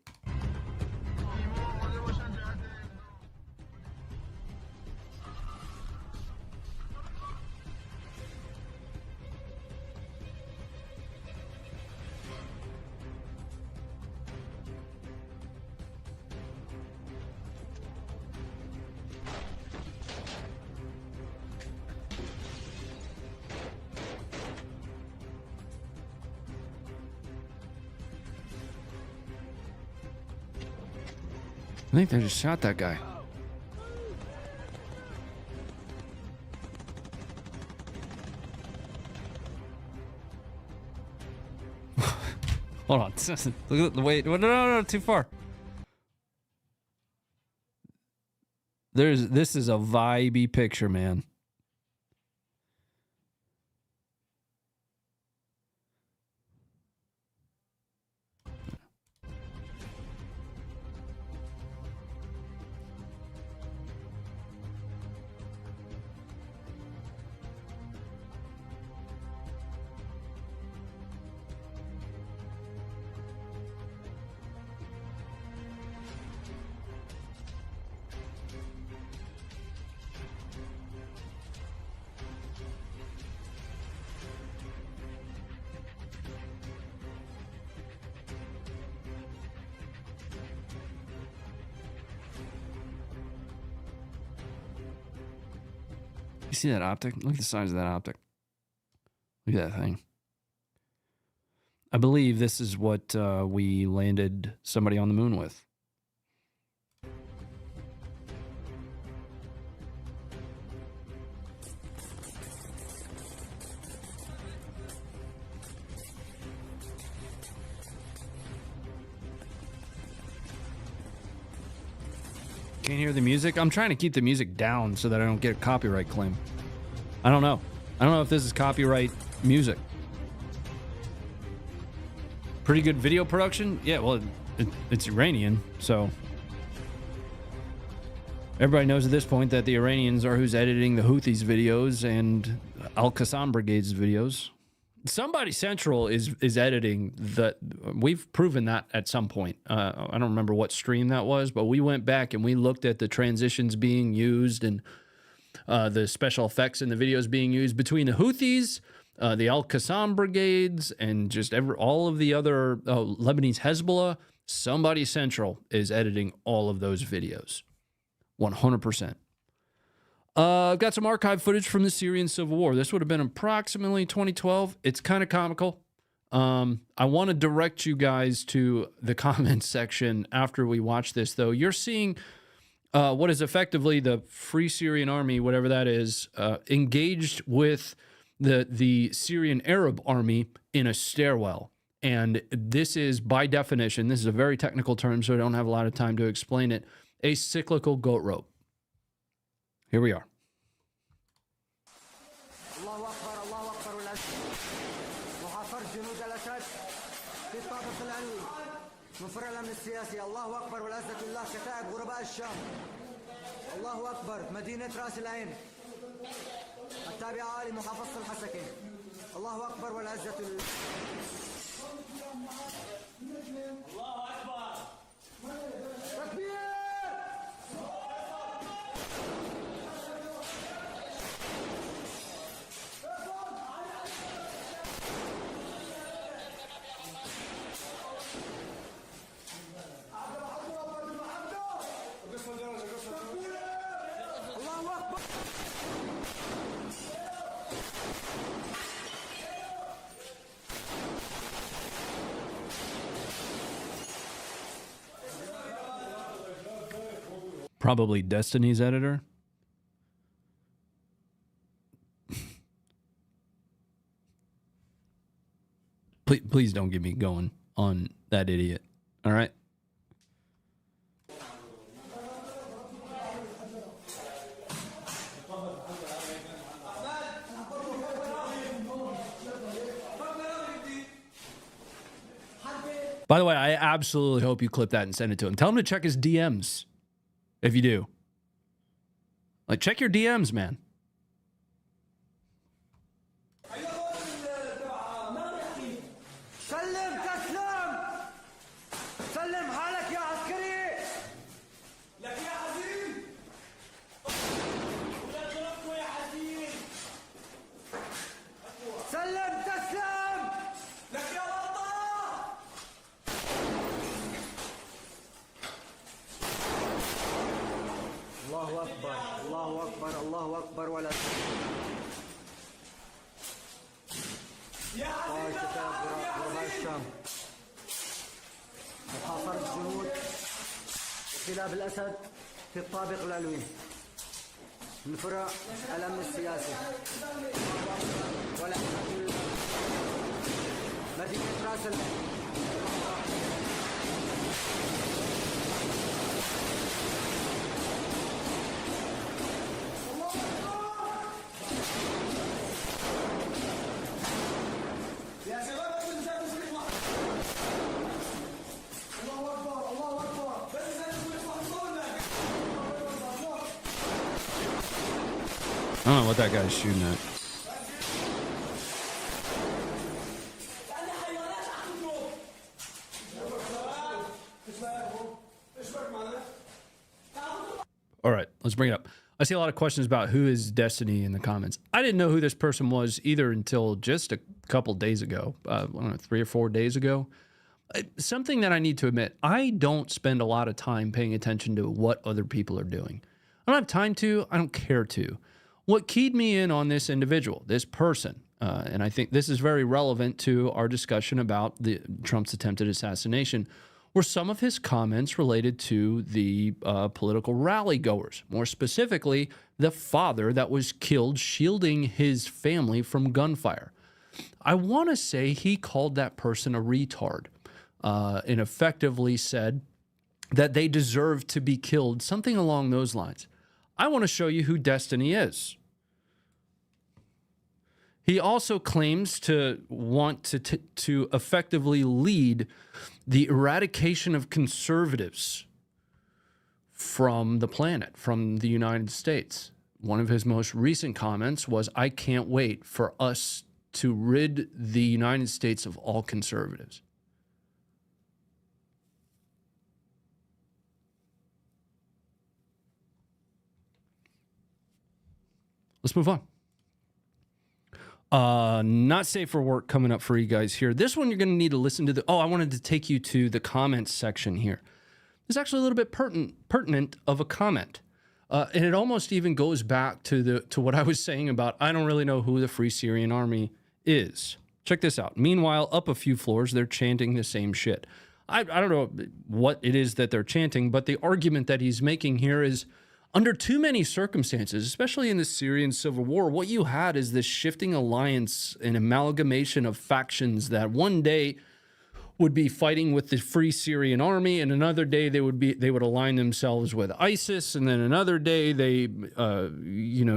I think they just shot that guy. Hold on. Look at the way. No, too far. This is a vibey picture, man. You see that optic? Look at the size of that optic. Look at that thing. I believe this is what we landed somebody on the moon with. Can't hear the music? I'm trying to keep the music down so that I don't get a copyright claim. I don't know. I don't know if this is copyright music. Pretty good video production? Yeah, well, it's Iranian, so... Everybody knows at this point that the Iranians are who's editing the Houthis' videos and Al-Qassam Brigade's videos. Somebody Central is editing the... We've proven that at some point. I don't remember what stream that was, but we went back and we looked at the transitions being used and the special effects in the videos being used between the Houthis, the Al-Qassam Brigades, and just all of the other Lebanese Hezbollah. Somebody Central is editing all of those videos. 100%. I've got some archive footage from the Syrian civil war. This would have been approximately 2012. It's kind of comical. I want to direct you guys to the comments section after we watch this, though. You're seeing what is effectively the Free Syrian Army, whatever that is, engaged with the Syrian Arab army in a stairwell. And this is, by definition, this is a very technical term, so I don't have a lot of time to explain it, a cyclical goat rope. Here we are. الله أكبر والعزة لله كتائب غرباء الشام الله أكبر مدينة رأس العين التابعة لمحافظة الحسكة الله أكبر والعزة لله الله أكبر تكبير Probably Destiny's editor. Please don't get me going on that idiot. All right? By the way, I absolutely hope you clip that and send it to him. Tell him to check his DMs. If you do. Like, check your DMs, man. الله أكبر ولا غرباء الشام محاصرة جنود كلاب الأسد في الطابق العلوي من فرع الأمن السياسي ولا مدينة راس I don't know what that guy's shooting at. All right, let's bring it up. I see a lot of questions about who is Destiny in the comments. I didn't know who this person was either until just a couple days ago. I don't know, 3 or 4 days ago. Something that I need to admit, I don't spend a lot of time paying attention to what other people are doing. I don't have time to. I don't care to. What keyed me in on this individual, this person, and I think this is very relevant to our discussion about Trump's attempted assassination, were some of his comments related to the political rally goers, more specifically, the father that was killed shielding his family from gunfire. I want to say he called that person a retard and effectively said that they deserve to be killed, something along those lines. I want to show you who Destiny is. He also claims to want to effectively lead the eradication of conservatives from the planet, from the United States. One of his most recent comments was, "I can't wait for us to rid the United States of all conservatives." Let's move on. Not safe for work coming up for you guys here. This one you're going to need to listen to I wanted to take you to the comments section here. It's actually a little bit pertinent of a comment. And it almost even goes back to what I was saying about, I don't really know who the Free Syrian Army is. Check this out. Meanwhile, up a few floors, they're chanting the same shit. I don't know what it is that they're chanting, but the argument that he's making here is, under too many circumstances, especially in the Syrian civil war, what you had is this shifting alliance and amalgamation of factions that one day would be fighting with the Free Syrian Army, and another day they would align themselves with ISIS, and then another day they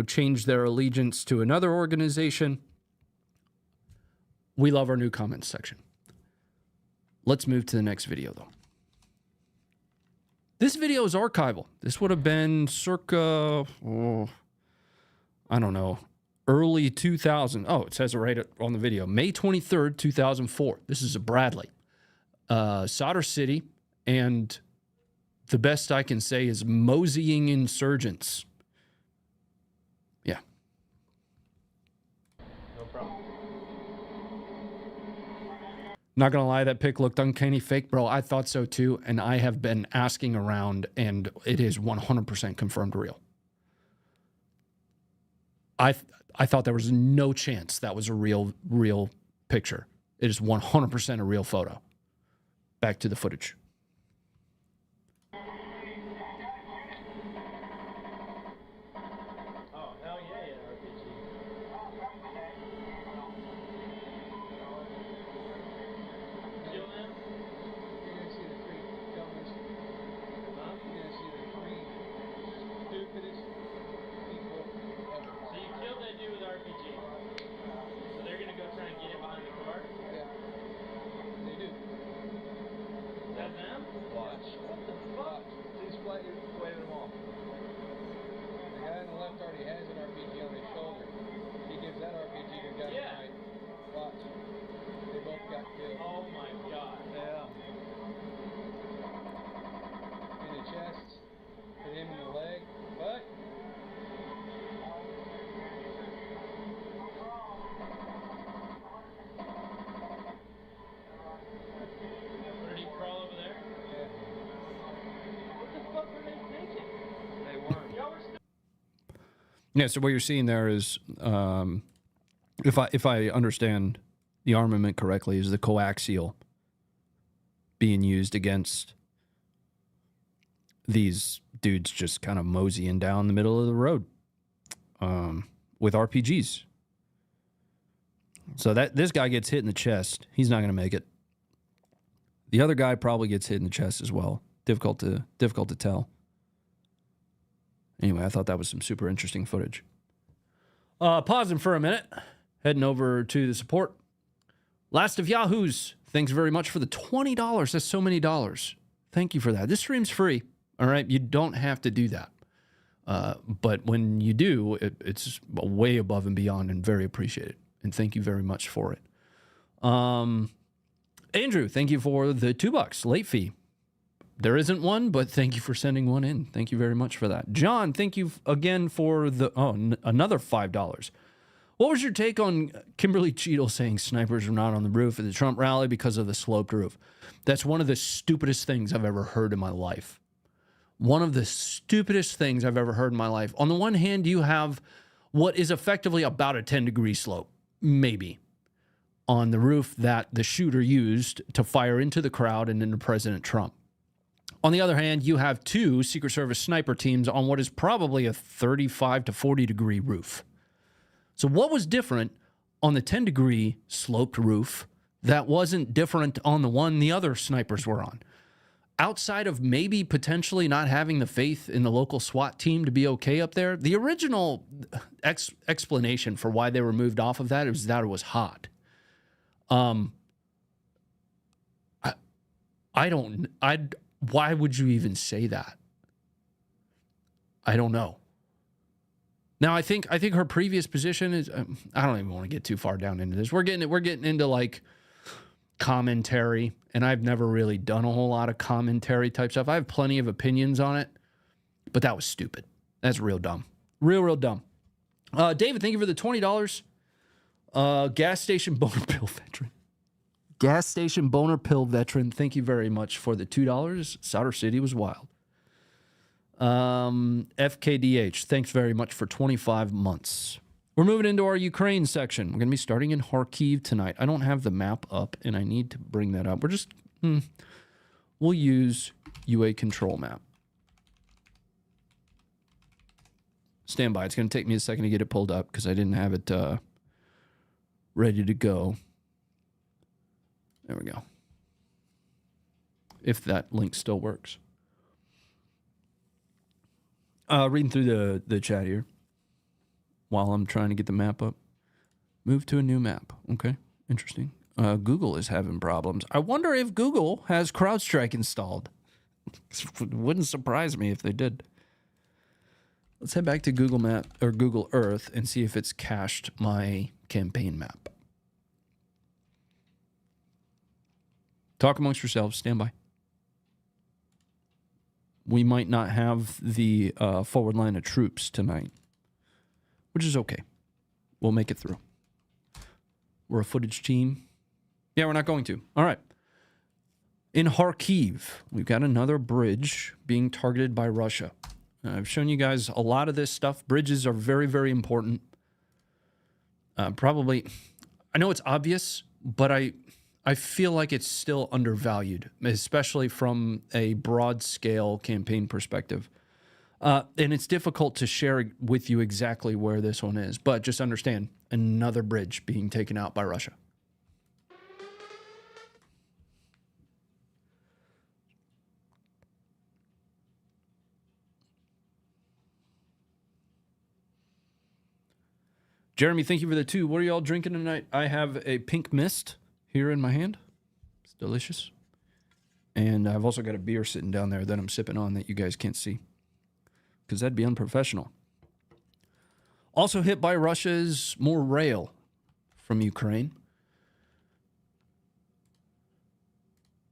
change their allegiance to another organization. We love our new comments section. Let's move to the next video, though. This video is archival. This would have been circa, I don't know, early 2000. Oh, it says it right on the video. May 23rd, 2004. This is a Bradley. Sadr City, and the best I can say is moseying insurgents. Yeah. No problem. Not gonna lie, that pic looked uncanny fake, bro. I thought so too, and I have been asking around, and it is 100% confirmed real. I thought there was no chance that was a real picture. It is 100% a real photo. Back to the footage. Oh, hell yeah, RPG. Kill them? You're gonna see the three dumbest. Huh? You're gonna see the three stupidest people ever. So you killed that dude with RPG. So they're gonna go try and get him behind the car? Yeah. They do. Is that them? Watch. What the fuck? Please wave them off. The guy on the left already has an RPG on his shoulder. He gives that RPG to the guy on the right. Watch. They both got killed. Oh my god. Yeah. In the chest. Hit him in the leg. What? Where did he crawl over there? Yeah. What the fuck were they thinking? They weren't. Y'all were still. Yeah, so what you're seeing there is, if I understand the armament correctly, is the coaxial being used against these dudes just kind of moseying down the middle of the road with RPGs. So that this guy gets hit in the chest. He's not going to make it. The other guy probably gets hit in the chest as well. Difficult to tell. Anyway, I thought that was some super interesting footage. Pausing for a minute. Heading over to the support. Last of Yahoos. Thanks very much for the $20. That's so many dollars. Thank you for that. This stream's free. All right? You don't have to do that. But when you do, it's way above and beyond and very appreciated. And thank you very much for it. Andrew, thank you for the $2 late fee. There isn't one, but thank you for sending one in. Thank you very much for that. John, thank you again for another $5. What was your take on Kimberly Cheadle saying snipers are not on the roof at the Trump rally because of the sloped roof? That's one of the stupidest things I've ever heard in my life. One of the stupidest things I've ever heard in my life. On the one hand, you have what is effectively about a 10-degree slope, maybe, on the roof that the shooter used to fire into the crowd and into President Trump. On the other hand, you have 2 Secret Service sniper teams on what is probably a 35 to 40-degree roof. So what was different on the 10-degree sloped roof that wasn't different on the one the other snipers were on? Outside of maybe potentially not having the faith in the local SWAT team to be okay up there, the original explanation for why they were moved off of that is that it was hot. Why would you even say that? I don't know. Now, I think her previous position is, I don't even want to get too far down into this. We're getting into like commentary, and I've never really done a whole lot of commentary type stuff. I have plenty of opinions on it, but that was stupid. That's real dumb. Real dumb. David, thank you for the $20. Gas station boner pill veteran. Gas station boner pill veteran, thank you very much for the $2. Sadr City was wild. FKDH, thanks very much for 25 months. We're moving into our Ukraine section. We're going to be starting in Kharkiv tonight. I don't have the map up, and I need to bring that up. We're just, we'll use UA control map. Stand by. It's going to take me a second to get it pulled up because I didn't have it ready to go. There we go. If that link still works. Reading through the chat here while I'm trying to get the map up. Move to a new map. Okay, interesting. Google is having problems. I wonder if Google has CrowdStrike installed. It wouldn't surprise me if they did. Let's head back to Google Map or Google Earth and see if it's cached my campaign map. Talk amongst yourselves. Stand by. We might not have the forward line of troops tonight, which is okay. We'll make it through. We're a footage team. Yeah, we're not going to. All right. In Kharkiv, we've got another bridge being targeted by Russia. I've shown you guys a lot of this stuff. Bridges are very, very important. Probably, I know it's obvious, but I feel like it's still undervalued, especially from a broad-scale campaign perspective. And it's difficult to share with you exactly where this one is, but just understand, another bridge being taken out by Russia. Jeremy, thank you for the 2. What are y'all drinking tonight? I have a pink mist here in my hand. It's delicious. And I've also got a beer sitting down there that I'm sipping on that you guys can't see, because that'd be unprofessional. Also hit by Russia is more rail from Ukraine.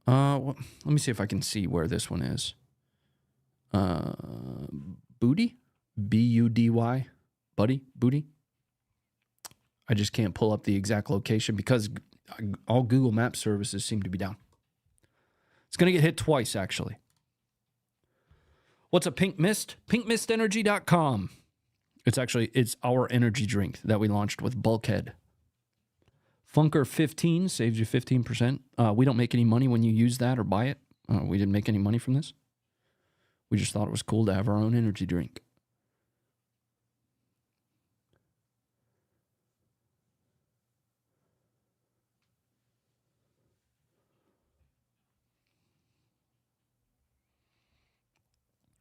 Well, let me see if I can see where this one is. Booty? B-U-D-Y? Buddy? Booty? I just can't pull up the exact location because all Google Maps services seem to be down. It's going to get hit twice, actually. What's a pink mist? Pinkmistenergy.com. It's our energy drink that we launched with Bulkhead. Funker 15 saves you 15%. We don't make any money when you use that or buy it. We didn't make any money from this. We just thought it was cool to have our own energy drink.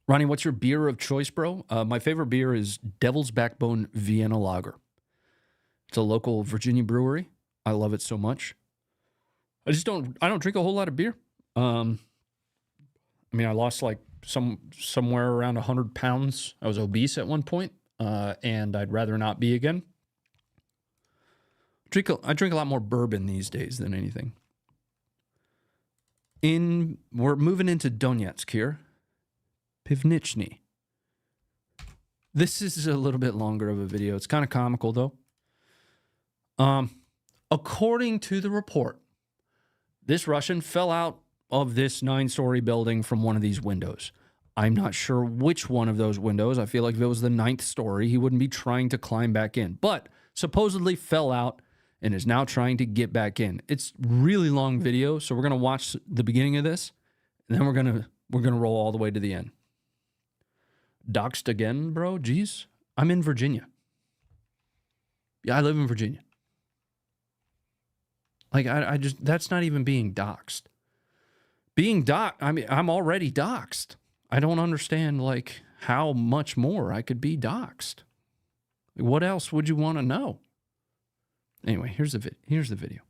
Ronnie, what's your beer of choice, bro? My favorite beer is Devil's Backbone Vienna Lager. It's a local Virginia brewery. I love it so much. I don't drink a whole lot of beer. I lost like somewhere around 100 pounds. I was obese at one point, and I'd rather not be again. I drink a lot more bourbon these days than anything. We're moving into Donetsk here. Pivnichny. This is a little bit longer of a video. It's kind of comical, though. According to the report, this Russian fell out of this 9-story building from one of these windows. I'm not sure which one of those windows. I feel like if it was the 9th story, he wouldn't be trying to climb back in. But supposedly fell out and is now trying to get back in. It's really long video, so we're going to watch the beginning of this, and then we're going to roll all the way to the end. Doxed again, bro? Jeez. I'm in Virginia. Yeah, I live in Virginia. Like, I just, that's not even being doxed. Being I mean, I'm already doxed. I don't understand, like, how much more I could be doxed. What else would you want to know? Anyway, here's the video.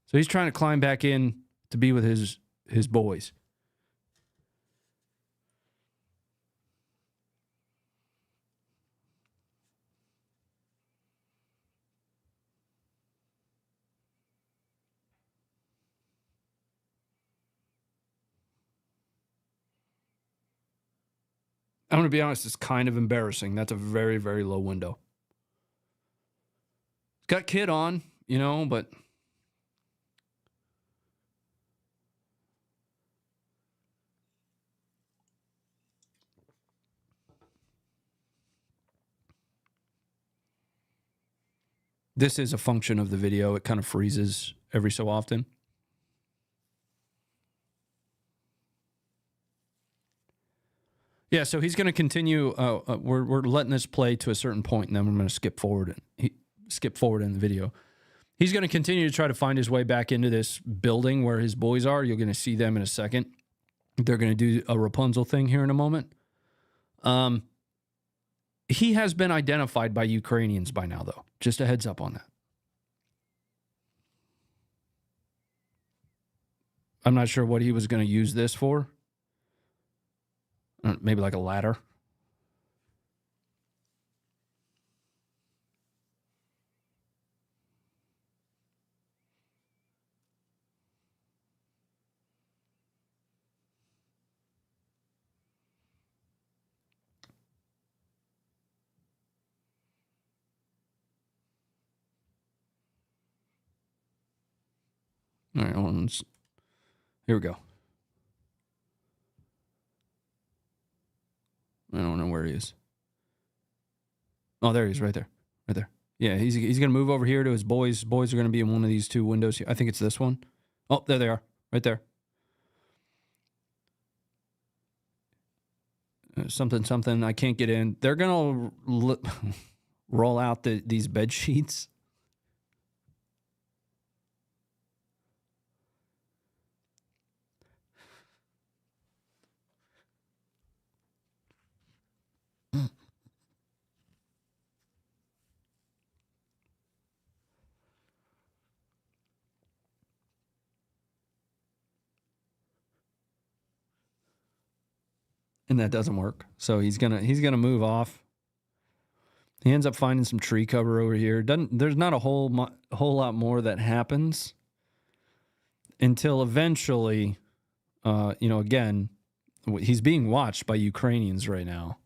So he's trying to climb back in to be with his boys. I'm going to be honest, it's kind of embarrassing. That's a very, very low window. Got kid on, you know, but this is a function of the video. It kind of freezes every so often. Yeah, so he's going to continue. We're letting this play to a certain point, and then we're going to skip forward in the video. He's going to continue to try to find his way back into this building where his boys are. You're going to see them in a second. They're going to do a Rapunzel thing here in a moment. He has been identified by Ukrainians by now, though. Just a heads up on that. I'm not sure what he was going to use this for. Maybe like a ladder. All right, here we go. I don't know where he is. Oh, there he is, right there. Right there. Yeah, he's going to move over here to his boys. Boys are going to be in one of these two windows here. I think it's this one. Oh, there they are. Right there. Something. I can't get in. They're going to roll out these bed sheets. And that doesn't work. So he's gonna move off. He ends up finding some tree cover over here. There's not a whole lot more that happens until eventually, again, he's being watched by Ukrainians right now.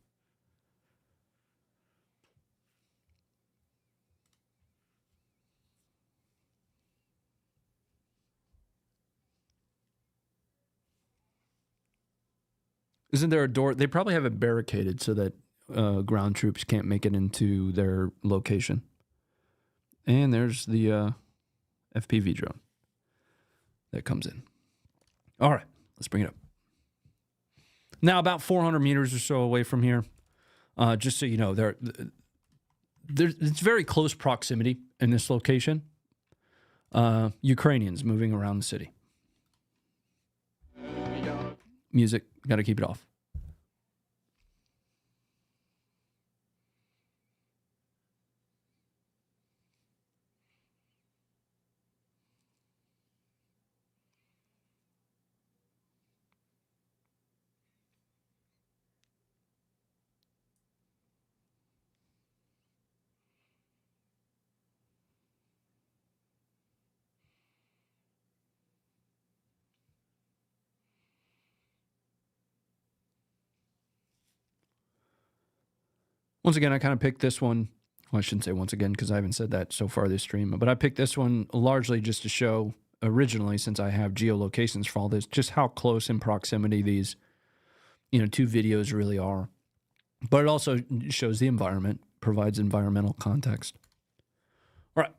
Isn't there a door? They probably have it barricaded so that ground troops can't make it into their location. And there's the FPV drone that comes in. All right, let's bring it up. Now, about 400 meters or so away from here, just so you know, it's very close proximity in this location. Ukrainians moving around the city. Music, got to keep it off. Once again, I kind of picked this one. Well, I shouldn't say once again because I haven't said that so far this stream. But I picked this one largely just to show originally, since I have geolocations for all this, just how close in proximity these, two videos really are. But it also shows the environment, provides environmental context. All right.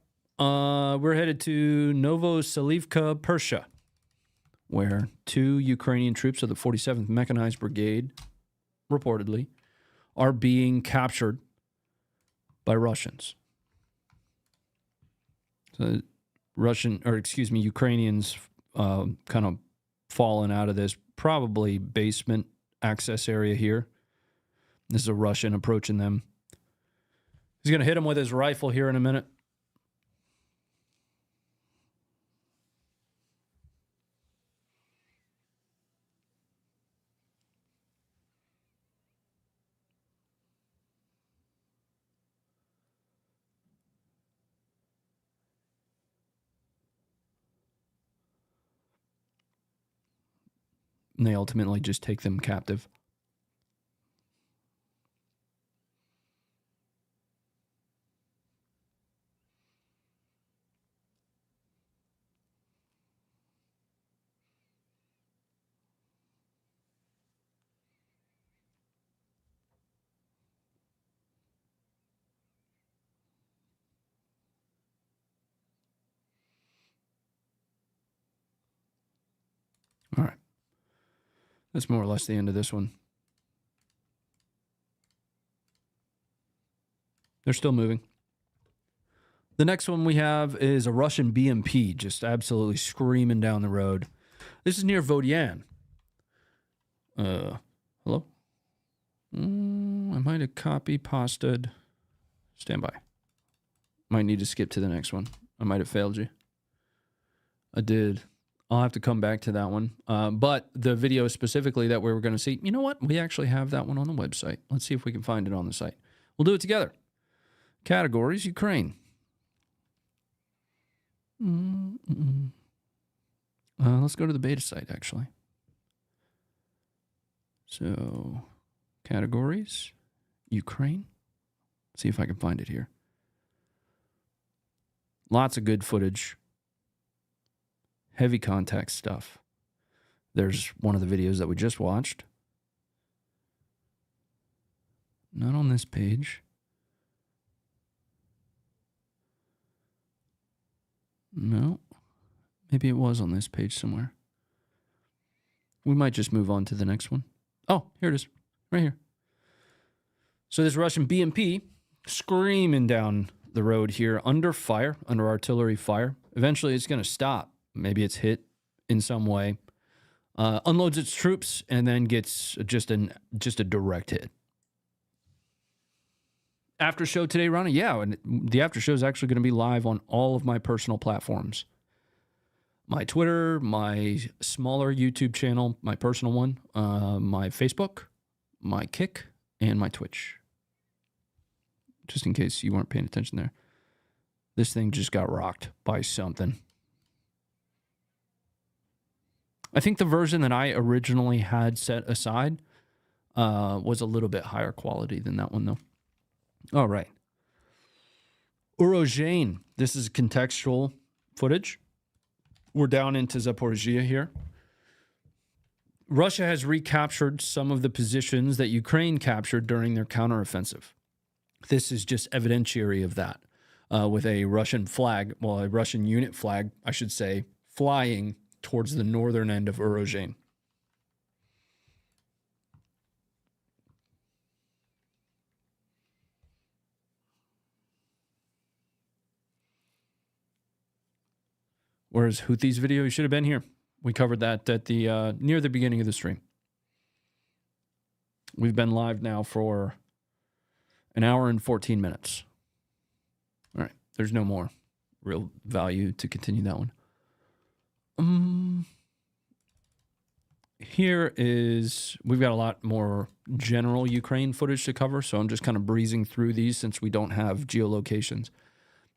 We're headed to Novoselivka, Persia, where 2 Ukrainian troops of the 47th Mechanized Brigade, reportedly, are being captured by Russians. So Ukrainians kind of fallen out of this probably basement access area here. This is a Russian approaching them. He's going to hit him with his rifle here in a minute. And they ultimately just take them captive. All right. That's more or less the end of this one. They're still moving. The next one we have is a Russian BMP just absolutely screaming down the road. This is near Vodian. Hello? I might have copy-pasted. Stand by. Might need to skip to the next one. I might have failed you. I did. I'll have to come back to that one. But the video specifically that we were going to see, you know what? We actually have that one on the website. Let's see if we can find it on the site. We'll do it together. Categories, Ukraine. Let's go to the beta site, actually. So, categories, Ukraine. See if I can find it here. Lots of good footage. Heavy context stuff. There's one of the videos that we just watched. Not on this page. No. Maybe it was on this page somewhere. We might just move on to the next one. Oh, here it is. Right here. So this Russian BMP screaming down the road here under fire, under artillery fire. Eventually it's going to stop. Maybe it's hit in some way. Unloads its troops and then gets just a direct hit. After show today, Ronnie? Yeah, and the after show is actually going to be live on all of my personal platforms. My Twitter, my smaller YouTube channel, my personal one, my Facebook, my Kick, and my Twitch. Just in case you weren't paying attention there. This thing just got rocked by something. I think the version that I originally had set aside was a little bit higher quality than that one, though. All right. Urozhain. This is contextual footage. We're down into Zaporizhia here. Russia has recaptured some of the positions that Ukraine captured during their counteroffensive. This is just evidentiary of that, with a Russian flag, well, a Russian unit flag, I should say, flying towards the northern end of Urozhain. Where's Houthi's video? You should have been here. We covered that at the near the beginning of the stream. We've been live now for an hour and 14 minutes. All right. There's no more real value to continue that one. Here is, we've got a lot more general Ukraine footage to cover, so I'm just kind of breezing through these since we don't have geolocations.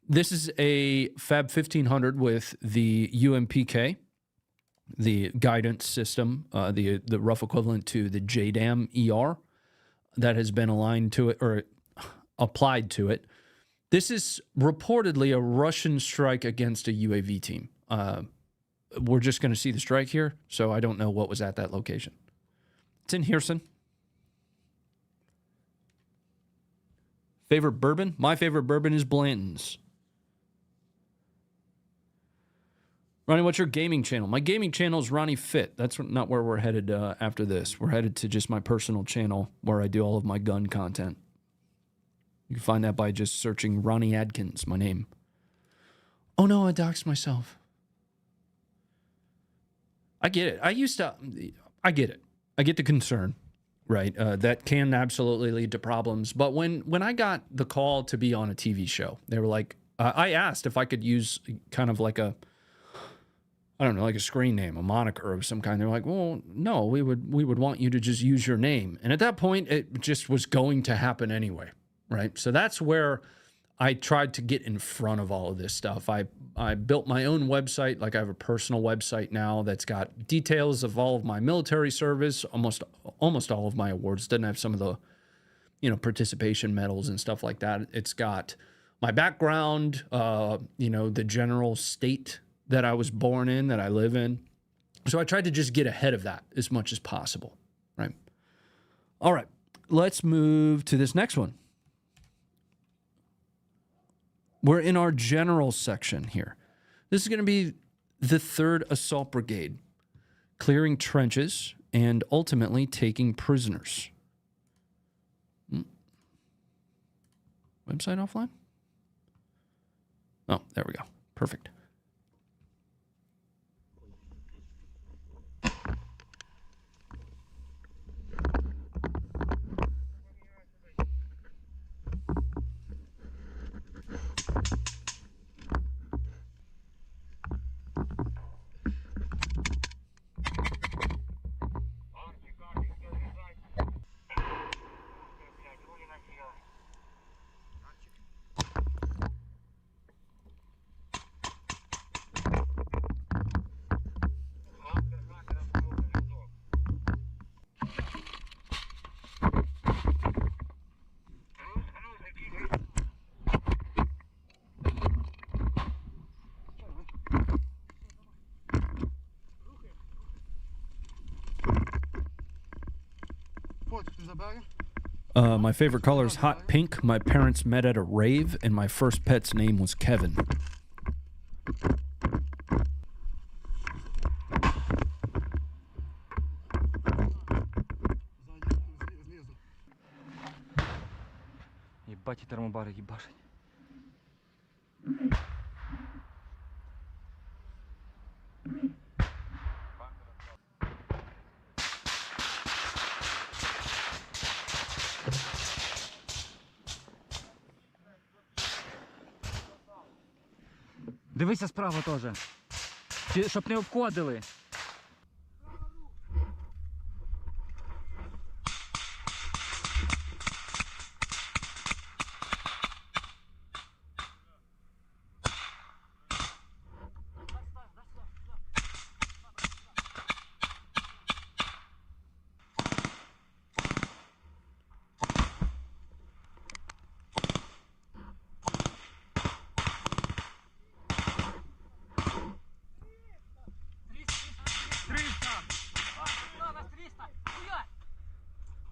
This is a Fab 1500 with the UMPK, the guidance system, the rough equivalent to the JDAM ER that has been aligned to it or applied to it. This is reportedly a Russian strike against a UAV team. we're just going to see the strike here, so I don't know what was at that location. It's in Hearson. Favorite bourbon? My favorite bourbon is Blanton's. Ronnie, what's your gaming channel? My gaming channel is Ronnie Fit. That's not where we're headed after this. We're headed to just my personal channel where I do all of my gun content. You can find that by just searching Ronnie Adkins, my name. Oh no, I doxed myself. I get it. I get it. I get the concern, right? That can absolutely lead to problems. But when I got the call to be on a TV show, they were like, I asked if I could use kind of like a, I don't know, like a screen name, a moniker of some kind. They're like, well, no, we would want you to just use your name. And at that point, it just was going to happen anyway, right? So that's where I tried to get in front of all of this stuff. I built my own website. Like I have a personal website now that's got details of all of my military service, almost all of my awards. Doesn't have some of the, participation medals and stuff like that. It's got my background, the general state that I was born in, that I live in. So I tried to just get ahead of that as much as possible, right? All right, let's move to this next one. We're in our general section here. This is going to be the 3rd Assault Brigade, clearing trenches and ultimately taking prisoners. Website offline? Oh, there we go. Perfect. My favorite color is hot pink. My parents met at a rave, and my first pet's name was Kevin. Ебать, и термобары ебашить. Дивися справа теж. Щоб не обходили.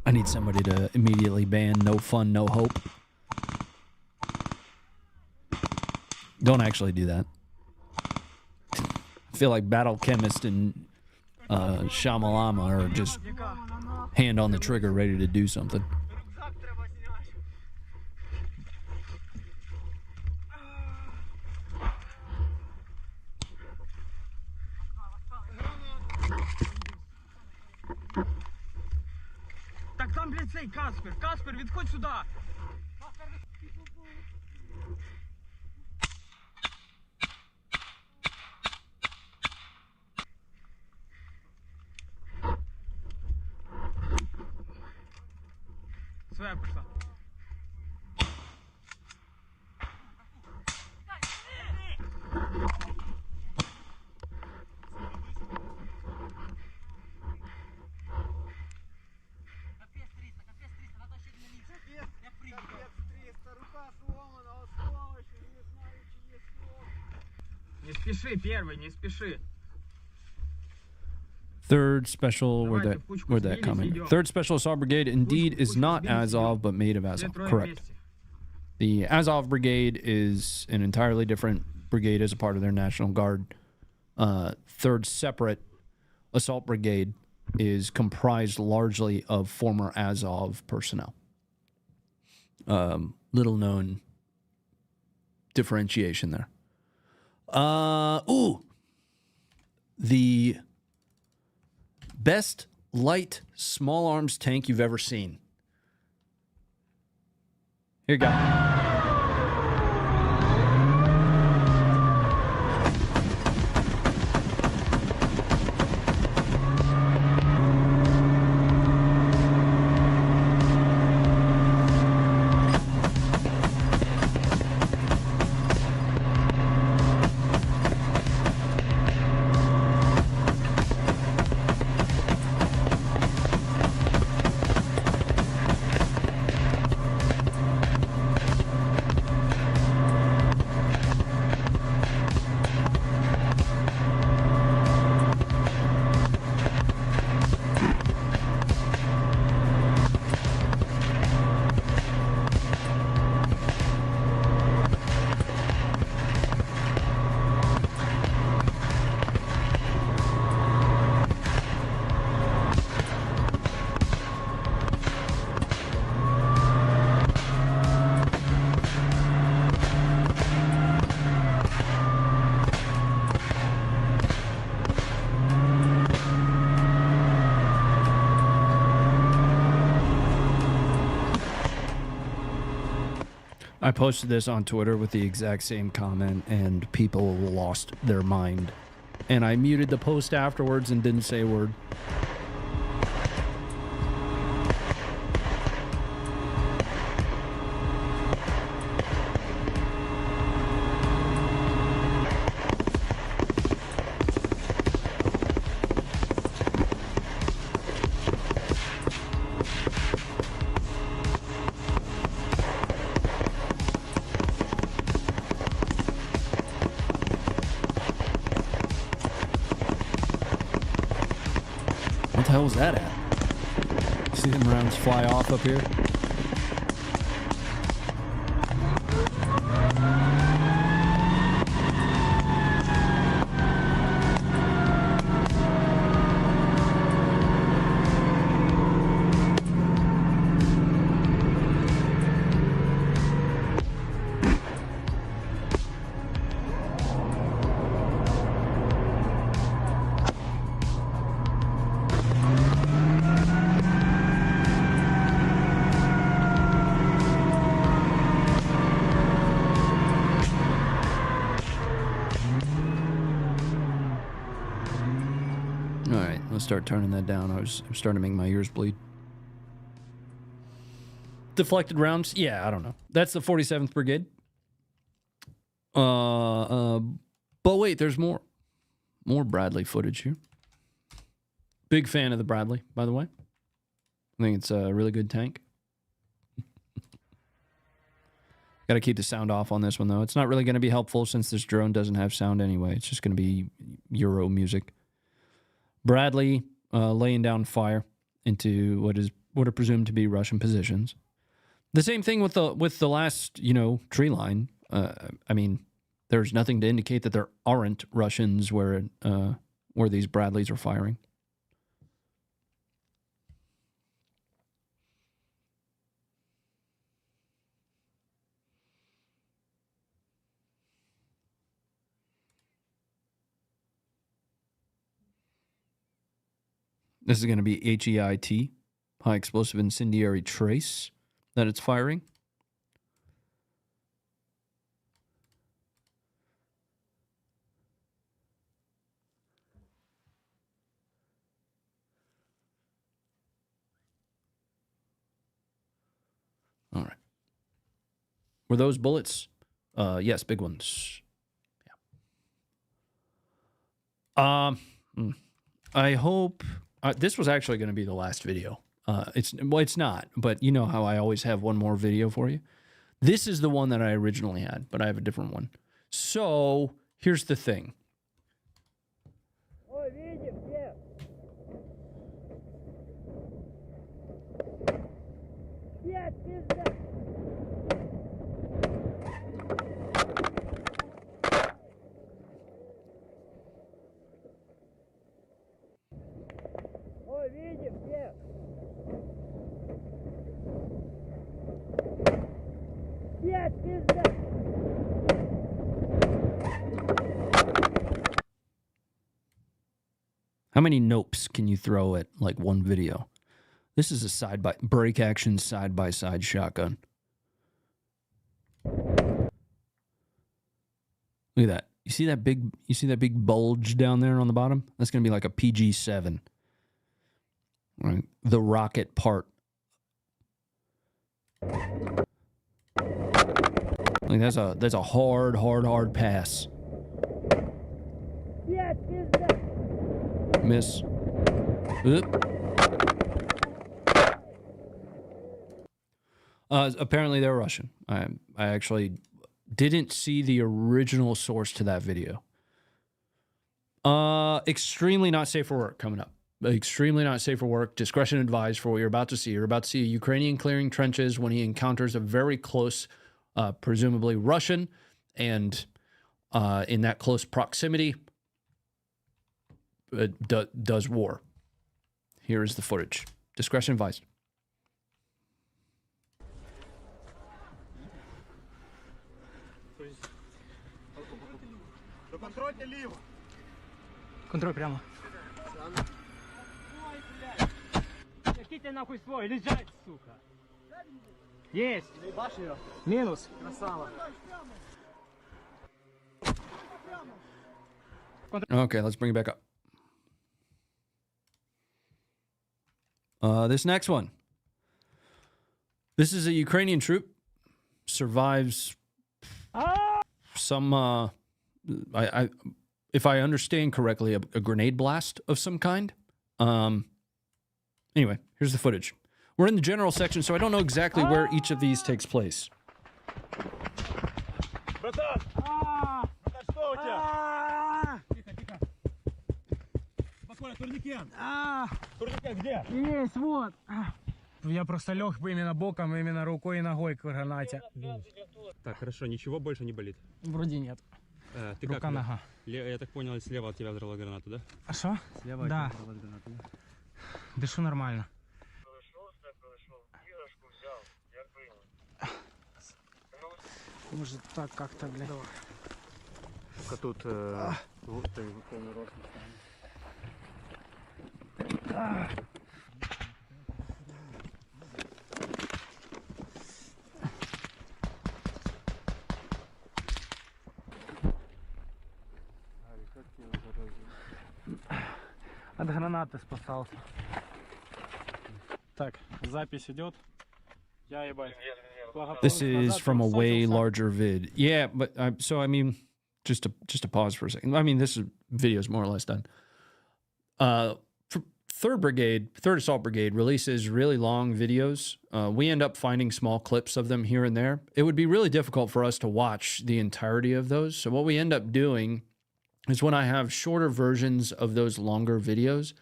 I need somebody to immediately ban No Fun, No Hope. Don't actually do that. I feel like Battle Chemist and Shamalama are just hand on the trigger ready to do something. Так там, блядь, цей Каспер. Каспер, відходь сюди. Своя пішла. Не спеши, первый, не спеши. Third Special, where'd that come in? Third Special Assault Brigade indeed is not Azov, but made of Azov. Correct. The Azov Brigade is an entirely different brigade as a part of their National Guard. Third Separate Assault Brigade is comprised largely of former Azov personnel. Little known differentiation there. The best light small arms tank you've ever seen. Here you go. I posted this on Twitter with the exact same comment, and people lost their mind. And I muted the post afterwards and didn't say a word. What the hell was that at? See them rounds fly off up here? Start turning that down. I'm starting to make my ears bleed. Deflected rounds? Yeah, I don't know. That's the 47th Brigade. But wait, there's more. More Bradley footage here. Big fan of the Bradley, by the way. I think it's a really good tank. Got to keep the sound off on this one, though. It's not really going to be helpful since this drone doesn't have sound anyway. It's just going to be Euro music. Bradley laying down fire into what are presumed to be Russian positions. The same thing with the last tree line. I mean, there's nothing to indicate that there aren't Russians where these Bradleys are firing. This is going to be HEIT, high explosive incendiary trace, that it's firing. All right. Were those bullets? Yes, big ones. Yeah. I hope... this was actually going to be the last video. It's not, but you know how I always have one more video for you. This is the one that I originally had, but I have a different one. So here's the thing. How many nopes can you throw at like one video? This is a break action side-by-side shotgun. Look at that. You see that big bulge down there on the bottom? That's going to be like a PG-7. Right. The rocket part. Like that's a hard pass. Miss. Oop. Apparently they're Russian. I actually didn't see the original source to that video. Extremely not safe for work coming up. Extremely not safe for work. Discretion advised for what you're about to see. You're about to see a Ukrainian clearing trenches when he encounters a very close, presumably Russian, and in that close proximity, does war. Here is the footage. Discretion advised. Контроль прямо. Який ти нахуй свой? Лежать, сука. Есть. Минус. Красава. Okay, let's bring it back up. This next one. This is a Ukrainian troop. Survives some, if I understand correctly, a grenade blast of some kind. Anyway, here's the footage. We're in the general section, so I don't know exactly where each of these takes place. Турникет где? Есть, вот. Я просто лег именно боком, именно рукой и ногой к гранате. Так, хорошо, ничего больше не болит? Вроде нет. Ты рука, как? нога. Я так понял, слева от тебя взорвала гранату, да? А что? Слева от да. тебя взорвалась граната, да? Дышу нормально. Может так как-то, блядь. Только тут ты полный рост не От гранаты спасался. Так, запись идет. Я ебать. This is from a way larger vid. Yeah, but so I mean, just to pause for a second. I mean, this video is more or less done. 3rd Assault Brigade releases really long videos. We end up finding small clips of them here and there. It would be really difficult for us to watch the entirety of those. So what we end up doing is when I have shorter versions of those longer videos,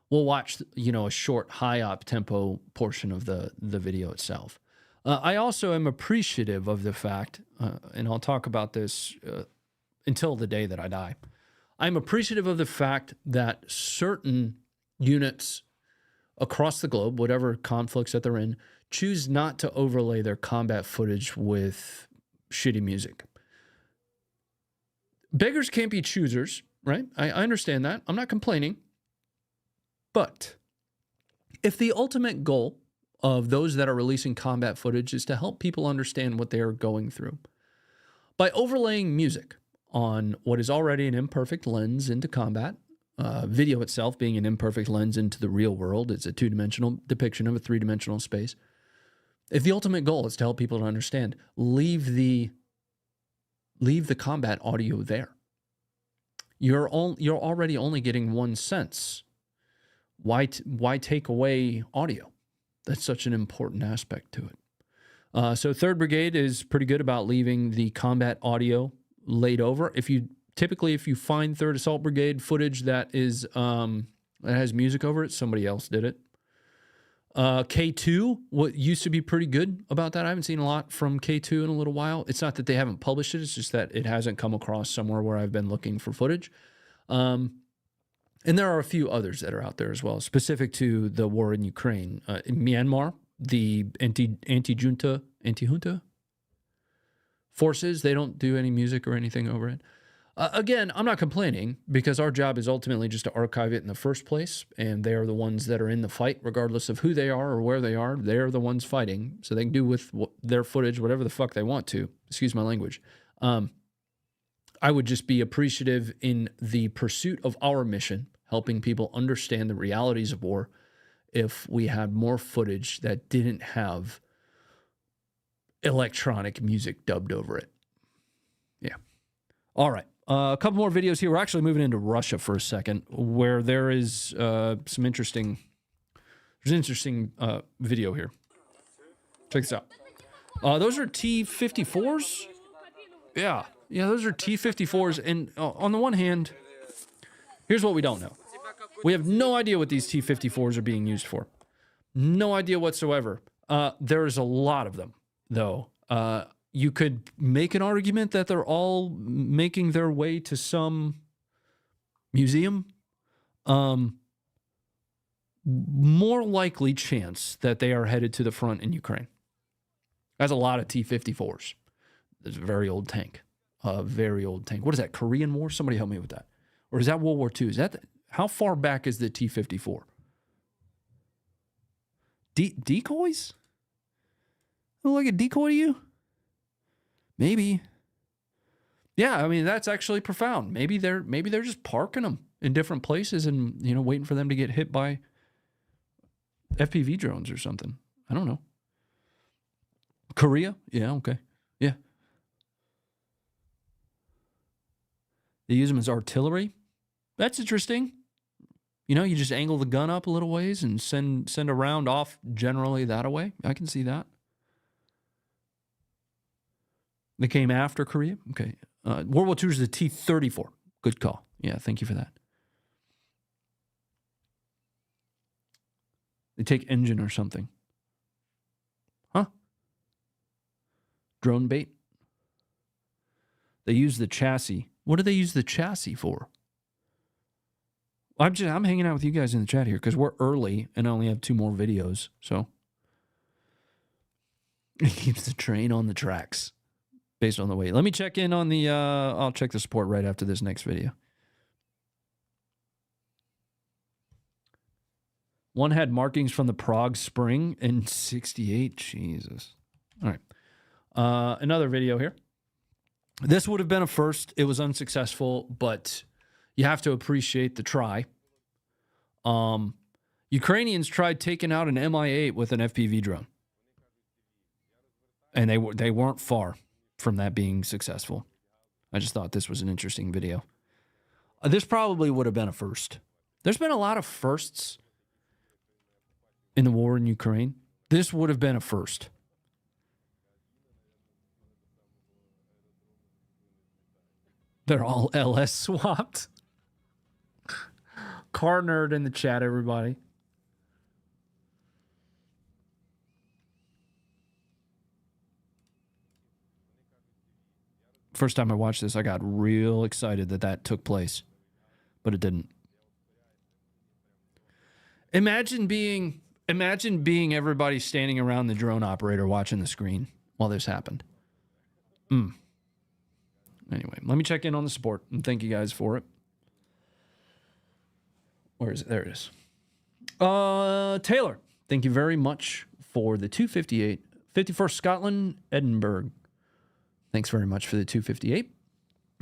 we'll watch, a short high op tempo portion of the video itself. I also am appreciative of the fact, and I'll talk about this until the day that I die. I'm appreciative of the fact that certain units across the globe, whatever conflicts that they're in, choose not to overlay their combat footage with shitty music. Beggars can't be choosers, right? I understand that. I'm not complaining. But if the ultimate goal of those that are releasing combat footage is to help people understand what they are going through, by overlaying music on what is already an imperfect lens into combat, video itself being an imperfect lens into the real world, it's a 2-dimensional depiction of a 3-dimensional space. If the ultimate goal is to help people to understand, leave the combat audio there. You're already only getting one sense. Why take away audio? That's such an important aspect to it. So 3rd Brigade is pretty good about leaving the combat audio laid over. If you find 3rd Assault Brigade footage that is that has music over it, somebody else did it. K2, what used to be pretty good about that. I haven't seen a lot from K2 in a little while. It's not that they haven't published it. It's just that it hasn't come across somewhere where I've been looking for footage. And there are a few others that are out there as well, specific to the war in Ukraine. In Myanmar, the anti-junta forces, they don't do any music or anything over it. Again, I'm not complaining because our job is ultimately just to archive it in the first place, and they are the ones that are in the fight, regardless of who they are or where they are. They're the ones fighting, so they can do with their footage whatever the fuck they want to. Excuse my language. I would just be appreciative in the pursuit of our mission, helping people understand the realities of war, if we had more footage that didn't have electronic music dubbed over it. Yeah. All right. A couple more videos here. We're actually moving into Russia for a second, where there is some interesting. There's an interesting video here. Check this out. Those are T-54s. Yeah, those are T-54s. And on the one hand, here's what we don't know. We have no idea what these T-54s are being used for. No idea whatsoever. There's a lot of them, though. You could make an argument that they're all making their way to some museum. More likely chance that they are headed to the front in Ukraine. That's a lot of T-54s. It's a very old tank. A very old tank. What is that, Korean War? Somebody help me with that. Or is that World War II? Is that how far back is the T-54? Decoys? Look like a decoy to you? Maybe. Yeah, I mean, that's actually profound. Maybe they're just parking them in different places and, waiting for them to get hit by FPV drones or something. I don't know. Korea? Yeah, okay. Yeah. They use them as artillery. That's interesting. You just angle the gun up a little ways and send a round off generally that away. I can see that. They came after Korea? Okay. World War II is the T-34. Good call. Yeah, thank you for that. They take engine or something. Huh? Drone bait? They use the chassis. What do they use the chassis for? I'm hanging out with you guys in the chat here because we're early and I only have 2 more videos. So it keeps the train on the tracks based on the weight. Let me check in on the, I'll check the support right after this next video. One had markings from the Prague Spring in 68. Jesus. All right. Another video here. This would have been a first. It was unsuccessful, but you have to appreciate the try. Ukrainians tried taking out an Mi-8 with an FPV drone. And they weren't far from that being successful. I just thought this was an interesting video. This probably would have been a first. There's been a lot of firsts in the war in Ukraine. This would have been a first. They're all LS swapped. Car nerd in the chat, everybody. First time I watched this, I got real excited that took place, but it didn't. Imagine being everybody standing around the drone operator watching the screen while this happened. Anyway, let me check in on the support and thank you guys for it. Where is it? There it is. Taylor, thank you very much for the 258. 51st Scotland, Edinburgh. Thanks very much for the 258.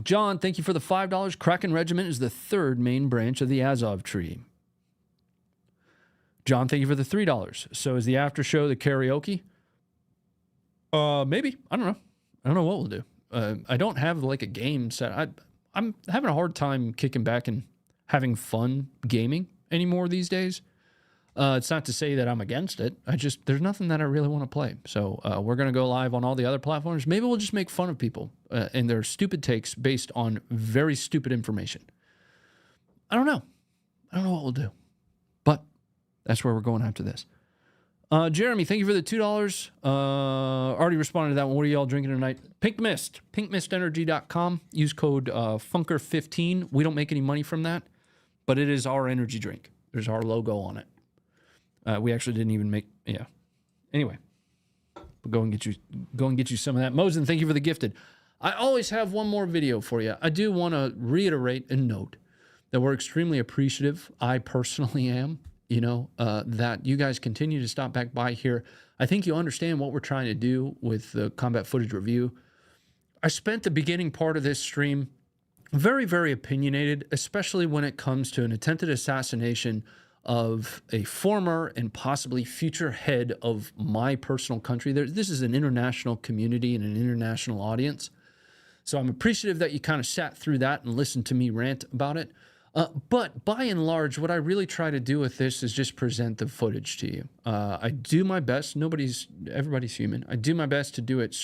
John, thank you for the $5. Kraken Regiment is the 3rd main branch of the Azov tree. John, thank you for the $3. So is the after show the karaoke? Maybe. I don't know. I don't know what we'll do. I don't have like a game set. I'm having a hard time kicking back and having fun gaming anymore these days. It's not to say that I'm against it. There's nothing that I really want to play. So we're going to go live on all the other platforms. Maybe we'll just make fun of people and their stupid takes based on very stupid information. I don't know. I don't know what we'll do. But that's where we're going after this. Jeremy, thank you for the $2. Already responded to that one. What are y'all drinking tonight? Pink Mist. PinkMistEnergy.com. Use code Funker15. We don't make any money from that, but it is our energy drink. There's our logo on it. We actually didn't even make, Anyway, we'll go and get you some of that. Mosen, thank you for the gifted. I always have one more video for you. I do want to reiterate and note that we're extremely appreciative. I personally am, that you guys continue to stop back by here. I think you understand what we're trying to do with the combat footage review. I spent the beginning part of this stream very, very opinionated, especially when it comes to an attempted assassination of a former and possibly future head of my personal country. This is an international community and an international audience. So I'm appreciative that you kind of sat through that and listened to me rant about it. But by and large, what I really try to do with this is just present the footage to you. I do my best. Everybody's human. I do my best to do it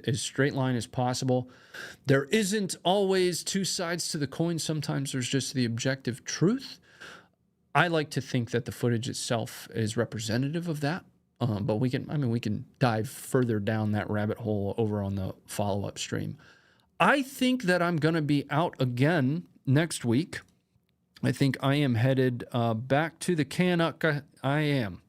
as straight line as possible. There isn't always two sides to the coin. Sometimes there's just the objective truth. I like to think that the footage itself is representative of that. But we can dive further down that rabbit hole over on the follow-up stream. I think that I'm going to be out again next week. I think I am headed back to the Kanaka. I am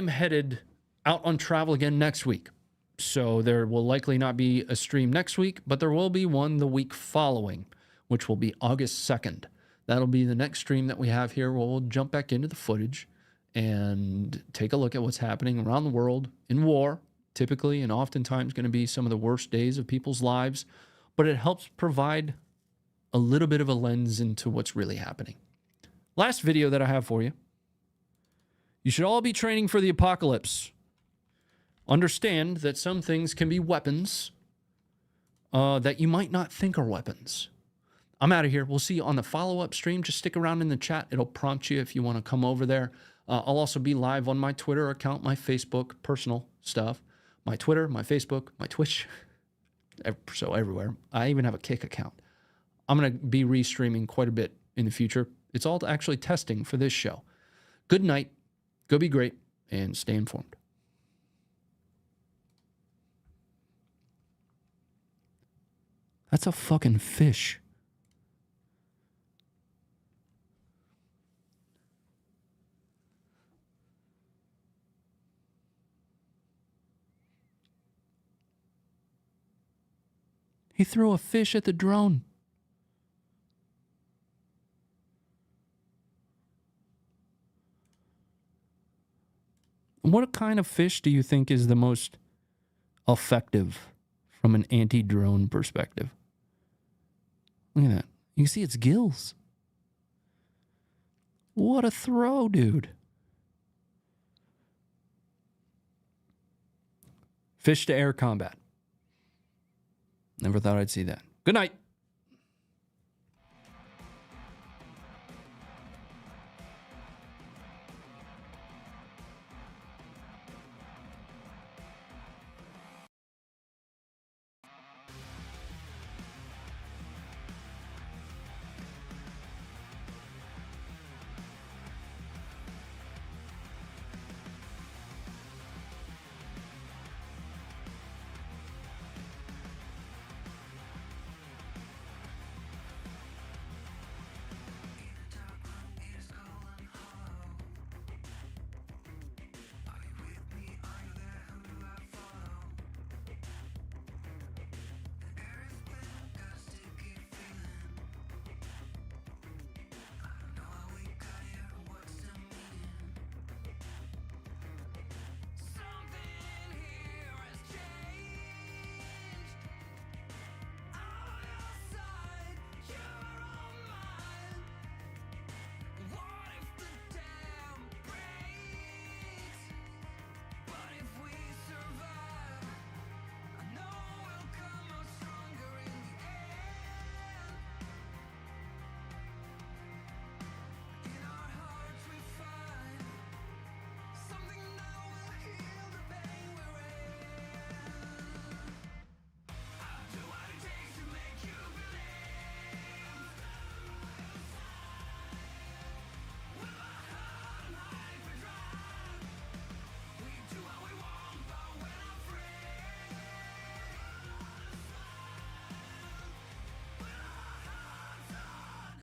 headed out on travel again next week. So there will likely not be a stream next week, but there will be one the week following, which will be August 2nd. That'll be the next stream that we have here where we'll jump back into the footage and take a look at what's happening around the world in war, typically and oftentimes going to be some of the worst days of people's lives, but it helps provide a little bit of a lens into what's really happening. Last video that I have for you. You should all be training for the apocalypse. Understand that some things can be weapons that you might not think are weapons. I'm out of here. We'll see you on the follow-up stream. Just stick around in the chat. It'll prompt you if you want to come over there. I'll also be live on my Twitter account, my Facebook, personal stuff. My Twitter, my Facebook, my Twitch. So everywhere. I even have a Kick account. I'm going to be restreaming quite a bit in the future. It's all actually testing for this show. Good night. Go be great and stay informed. That's a fucking fish. He threw a fish at the drone. What kind of fish do you think is the most effective from an anti-drone perspective? Look at that. You can see its gills. What a throw, dude. Fish to air combat. Never thought I'd see that. Good night.